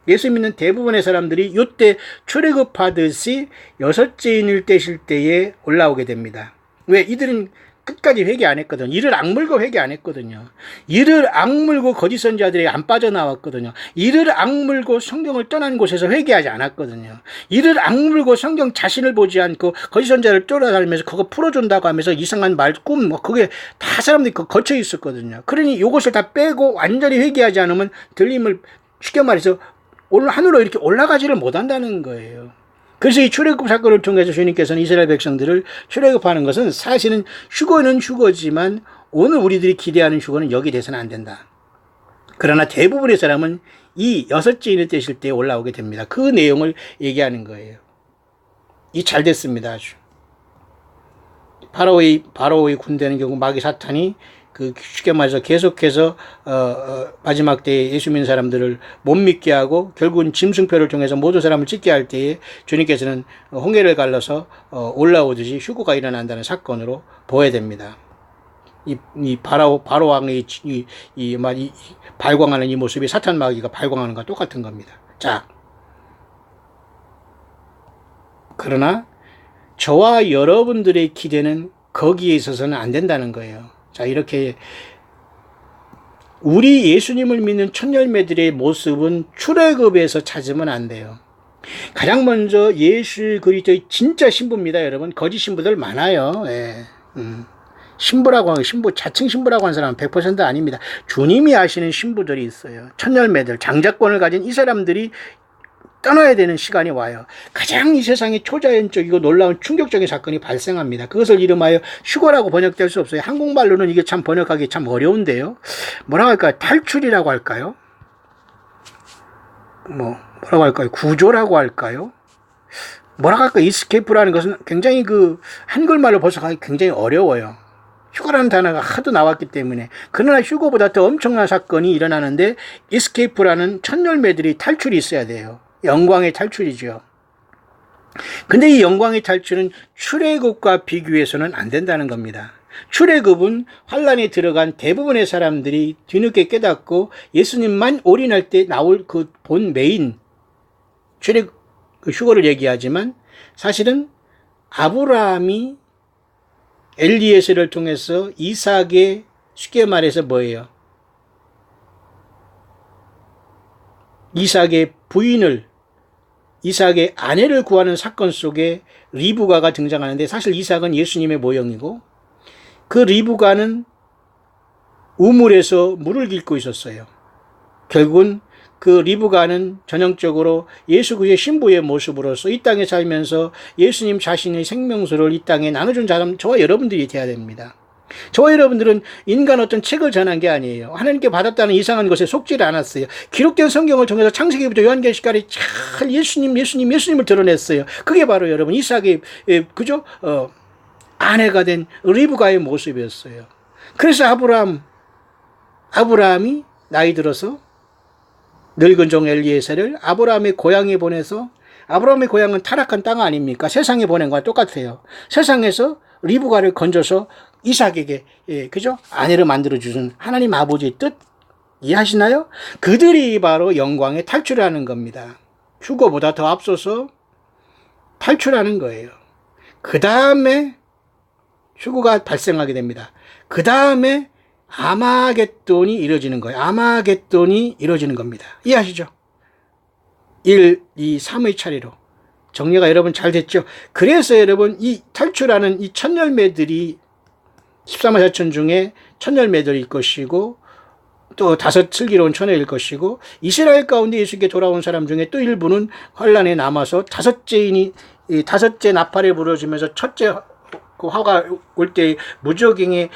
예수 믿는 대부분의 사람들이 이때 출애굽하듯이 6재인을 떼실 때에 올라오게 됩니다. 왜? 이들은 끝까지 회개 안 했거든요. 이를 악물고 회개 안 했거든요. 이를 악물고 거짓 선지자들이 안 빠져나왔거든요. 이를 악물고 성경을 떠난 곳에서 회개하지 않았거든요. 이를 악물고 성경 자신을 보지 않고 거짓 선지자를 쫓아다니면서 그거 풀어준다고 하면서 이상한 말, 꿈, 그게 다 사람들이 거쳐 있었거든요. 그러니 이것을 다 빼고 완전히 회개하지 않으면 들림을 쉽게 말해서 하늘로 이렇게 올라가지를 못한다는 거예요. 그래서 이 출애굽 사건을 통해서 주님께서는 이스라엘 백성들을 출애굽하는 것은 사실은 휴거는 휴거지만 오늘 우리들이 기대하는 휴거는 여기 돼서는 안 된다. 그러나 대부분의 사람은 이 6재인을 떼실 때 올라오게 됩니다. 그 내용을 얘기하는 거예요. 이 잘 됐습니다. 아주. 바로의 군대는 결국 마귀 사탄이 그 쉽게 말해서 계속해서 마지막 때에 예수 믿는 사람들을 못 믿게 하고 결국은 짐승표를 통해서 모든 사람을 찍게 할 때에 주님께서는 홍해를 갈라서 올라오듯이 휴거가 일어난다는 사건으로 보아야 됩니다. 이 바로 왕의 발광하는 이 모습이 사탄 마귀가 발광하는 것과 똑같은 겁니다. 자, 그러나 저와 여러분들의 기대는 거기에 있어서는 안 된다는 거예요. 자, 이렇게 우리 예수님을 믿는 첫 열매들의 모습은 출애굽에서 찾으면 안 돼요. 가장 먼저 예수 그리스도의 진짜 신부입니다, 여러분. 거짓 신부들 많아요. 예. 신부라고 하는 자칭 신부라고 하는 사람은 100% 아닙니다. 주님이 아시는 신부들이 있어요. 첫 열매들, 장자권을 가진 이 사람들이 떠나야 되는 시간이 와요. 가장 이 세상에 초자연적이고 놀라운 충격적인 사건이 발생합니다. 그것을 이름하여 휴거라고 번역될 수 없어요. 한국말로는 이게 참 번역하기 참 어려운데요. 뭐라고 할까요? 탈출이라고 할까요? 뭐라고 할까요? 구조라고 할까요? 뭐라고 할까요? 이스케이프라는 것은 굉장히 그 한글말로 번역하기 굉장히 어려워요. 휴거라는 단어가 하도 나왔기 때문에. 그러나 휴거보다 더 엄청난 사건이 일어나는데 이스케이프라는 첫 열매들이 탈출이 있어야 돼요. 영광의 탈출이죠. 근데 이 영광의 탈출은 출애굽과 비교해서는 안 된다는 겁니다. 출애굽은 환란에 들어간 대부분의 사람들이 뒤늦게 깨닫고 예수님만 올인할 때 나올 그 본 메인 출애굽 그 휴거를 얘기하지만 사실은 아브라함이 엘리에셀을 통해서 이삭의 쉽게 말해서 뭐예요? 이삭의 부인을 이삭의 아내를 구하는 사건 속에 리브가가 등장하는데 사실 이삭은 예수님의 모형이고 그 리브가는 우물에서 물을 깃고 있었어요. 결국은 그 리브가는 전형적으로 예수 그리스도의 신부의 모습으로서 이 땅에 살면서 예수님 자신의 생명수를 이 땅에 나눠준 사람 저와 여러분들이 돼야 됩니다. 저와 여러분들은 인간 어떤 책을 전한 게 아니에요. 하나님께 받았다는 이상한 것에 속지를 않았어요. 기록된 성경을 통해서 창세기부터 요한계시까지 잘 예수님을 드러냈어요. 그게 바로 여러분 이삭의 그죠? 아내가 된 리브가의 모습이었어요. 그래서 아브라함이 나이 들어서 늙은 종 엘리에셀을 아브라함의 고향에 보내서 아브라함의 고향은 타락한 땅 아닙니까? 세상에 보낸 거와 똑같아요. 세상에서 리브가를 건져서 이삭에게 그죠? 아내를 만들어주신 하나님 아버지의 뜻 이해하시나요? 그들이 바로 영광에 탈출하는 겁니다. 휴거보다 더 앞서서 탈출하는 거예요. 그 다음에 휴거가 발생하게 됩니다. 그 다음에 아마겟돈이 이루어지는 거예요. 아마겟돈이 이루어지는 겁니다. 이해하시죠? 1, 2, 3의 차례로. 정리가 여러분 잘 됐죠? 그래서 여러분 이 탈출하는 이 첫 열매들이 13만 4천 중에 첫 열매들일 것이고 또 다섯 슬기로운 처녀일 것이고, 이스라엘 가운데 예수께 돌아온 사람 중에 또 일부는 환란에 남아서 다섯째 나팔에 부러지면서 첫째 그 화가 올 때 무적행에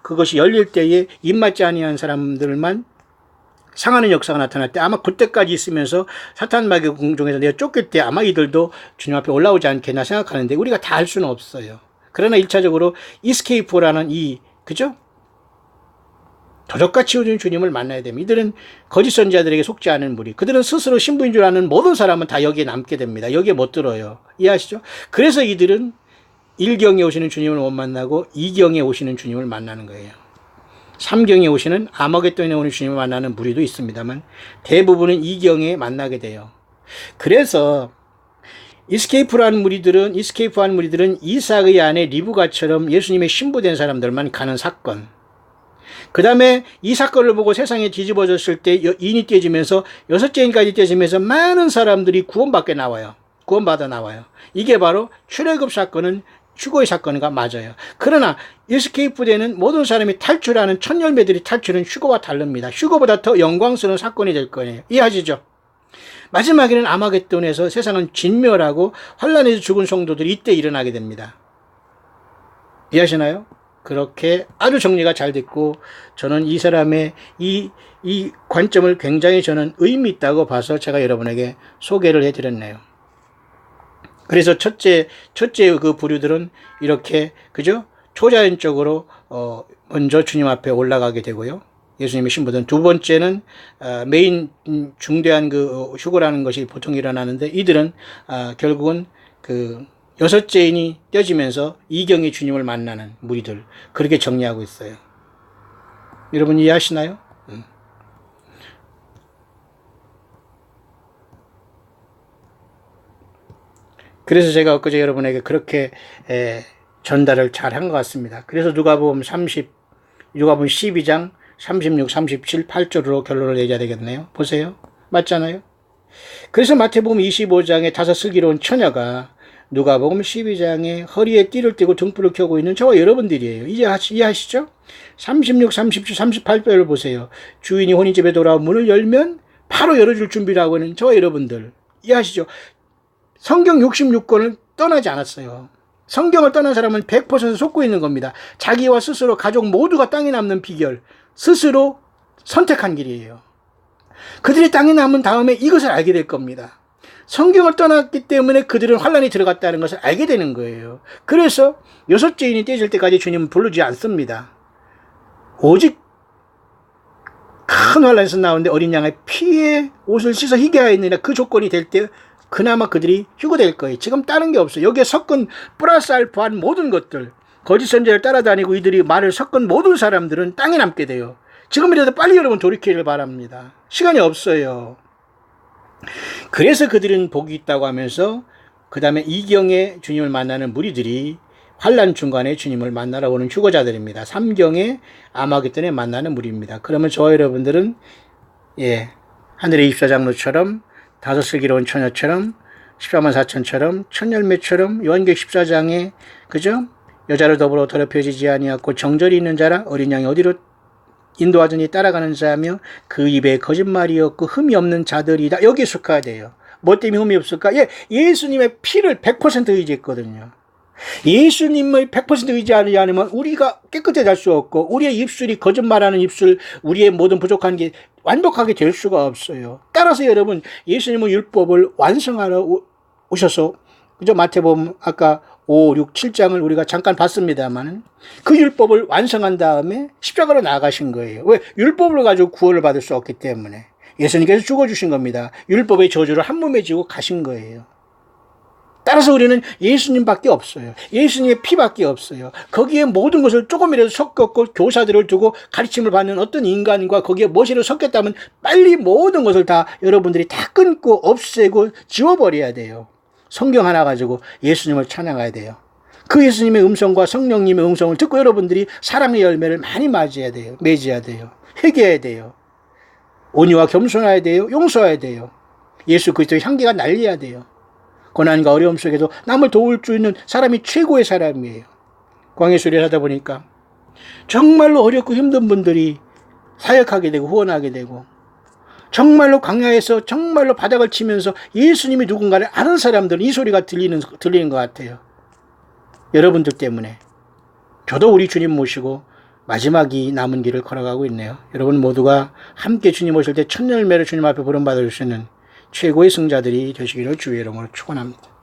그것이 열릴 때에 입맞지 아니한 사람들만 상하는 역사가 나타날 때, 아마 그때까지 있으면서 사탄 마귀 궁중에서 내가 쫓길 때 아마 이들도 주님 앞에 올라오지 않겠나 생각하는데, 우리가 다 알 수는 없어요. 그러나 1차적으로 이스케이프라는 그죠? 도적같이 오는 주님을 만나야 됩니다. 이들은 거짓 선지자들에게 속지 않은 무리, 그들은 스스로 신부인 줄 아는 모든 사람은 다 여기에 남게 됩니다. 여기에 못 들어요. 이해하시죠? 그래서 이들은 1경에 오시는 주님을 못 만나고 2경에 오시는 주님을 만나는 거예요. 3경에 오시는 아마겟돈에 오는 주님을 만나는 무리도 있습니다만 대부분은 2경에 만나게 돼요. 그래서 이스케이프한 무리들은 이삭의 아내 리브가처럼 예수님의 신부된 사람들만 가는 사건, 그 다음에 이 사건을 보고 세상에 뒤집어졌을 때 인이 떼지면서 여섯째 인까지 떼지면서 많은 사람들이 구원받아 나와요. 이게 바로 출애굽 사건은 휴거의 사건과 맞아요. 그러나 이스케이프되는 모든 사람이 탈출하는 첫 열매들이 탈출은 휴거와 다릅니다. 휴거보다 더 영광스러운 사건이 될 거예요. 이해하시죠? 마지막에는 아마겟돈에서 세상은 진멸하고 환란에서 죽은 성도들이 이때 일어나게 됩니다. 이해하시나요? 그렇게 아주 정리가 잘 됐고, 저는 이 사람의 이 관점을 굉장히 저는 의미 있다고 봐서 제가 여러분에게 소개를 해드렸네요. 그래서 첫째 그 부류들은 이렇게, 그죠? 초자연적으로 먼저 주님 앞에 올라가게 되고요. 예수님의 신부든. 두 번째는 메인 중대한 그 휴거라는 것이 보통 일어나는데, 이들은 결국은 그 여섯째 인이 떼어지면서 2경의 주님을 만나는 무리들, 그렇게 정리하고 있어요. 여러분 이해하시나요? 그래서 제가 엊그제 여러분에게 그렇게 전달을 잘 한 것 같습니다. 그래서 누가복음 12장 36, 37, 8절로 결론을 내줘야 되겠네요. 보세요. 맞잖아요? 그래서 마태복음 25장에 다섯 슬기로운 처녀가 누가복음 12장에 허리에 띠를 띠고 등불을 켜고 있는 저와 여러분들이에요. 이해하시죠? 36, 37, 38절을 보세요. 주인이 혼인집에 돌아와 문을 열면 바로 열어줄 준비를 하고 있는 저와 여러분들. 이해하시죠? 성경 66권을 떠나지 않았어요. 성경을 떠난 사람은 100% 속고 있는 겁니다. 자기와 스스로 가족 모두가 땅에 남는 비결, 스스로 선택한 길이에요. 그들이 땅에 남은 다음에 이것을 알게 될 겁니다. 성경을 떠났기 때문에 그들은 환란이 들어갔다는 것을 알게 되는 거예요. 그래서 여섯째 인이 떼질 때까지 주님은 부르지 않습니다. 오직 큰 환란에서 나오는데 어린 양의 피에 옷을 씻어 희게 하였느니라, 그 조건이 될 때 그나마 그들이 휴거될 거예요. 지금 다른 게 없어요. 여기에 섞은 플러스 알파한 모든 것들, 거짓 선지자를 따라다니고 이들이 말을 섞은 모든 사람들은 땅에 남게 돼요. 지금이라도 빨리 여러분 돌이키기를 바랍니다. 시간이 없어요. 그래서 그들은 복이 있다고 하면서 그 다음에 2경에 주님을 만나는 무리들이 환란 중간에 주님을 만나러 오는 휴거자들입니다. 3경에 아마겟돈에 만나는 무리입니다. 그러면 저와 여러분들은 하늘의 24장로처럼 다섯 슬기로운 처녀처럼 14만 4천처럼 첫 열매처럼 요한계시록 14장에 그죠? 여자를 더불어 더럽혀지지 아니하고 정절이 있는 자라 어린 양이 어디로 인도하더니 따라가는 자며 그 입에 거짓말이 없고 흠이 없는 자들이다. 여기에 속해야 돼요. 뭐 때문에 흠이 없을까? 예수님의 피를 100% 의지했거든요. 예수님을 100% 의지하지 않으면 우리가 깨끗해질 수 없고, 우리의 입술이 거짓말하는 입술, 우리의 모든 부족한 게 완벽하게 될 수가 없어요. 따라서 여러분, 예수님은 율법을 완성하러 오셔서, 그죠? 마태복음 아까 5, 6, 7장을 우리가 잠깐 봤습니다만, 그 율법을 완성한 다음에 십자가로 나아가신 거예요. 왜? 율법을 가지고 구원을 받을 수 없기 때문에. 예수님께서 죽어주신 겁니다. 율법의 저주를 한 몸에 지고 가신 거예요. 따라서 우리는 예수님밖에 없어요. 예수님의 피밖에 없어요. 거기에 모든 것을 조금이라도 섞었고 교사들을 두고 가르침을 받는 어떤 인간과 거기에 무엇이라도 섞였다면 빨리 모든 것을 다 여러분들이 다 끊고 없애고 지워버려야 돼요. 성경 하나 가지고 예수님을 찬양해야 돼요. 그 예수님의 음성과 성령님의 음성을 듣고 여러분들이 사랑의 열매를 많이 맺어야 돼요. 회개해야 돼요. 온유와 겸손해야 돼요. 용서해야 돼요. 예수 그리스도의 향기가 날려야 돼요. 고난과 어려움 속에도 남을 도울 수 있는 사람이 최고의 사람이에요. 광해 수리를 하다 보니까 정말로 어렵고 힘든 분들이 사역하게 되고 후원하게 되고, 정말로 광야에서 정말로 바닥을 치면서 예수님이 누군가를 아는 사람들은 이 소리가 들리는 것 같아요. 여러분들 때문에. 저도 우리 주님 모시고 마지막이 남은 길을 걸어가고 있네요. 여러분 모두가 함께 주님 오실 때 첫 열매를 주님 앞에 부름받을 수 있는 최고의 승자들이 되시기를 주의 이름으로 축원합니다.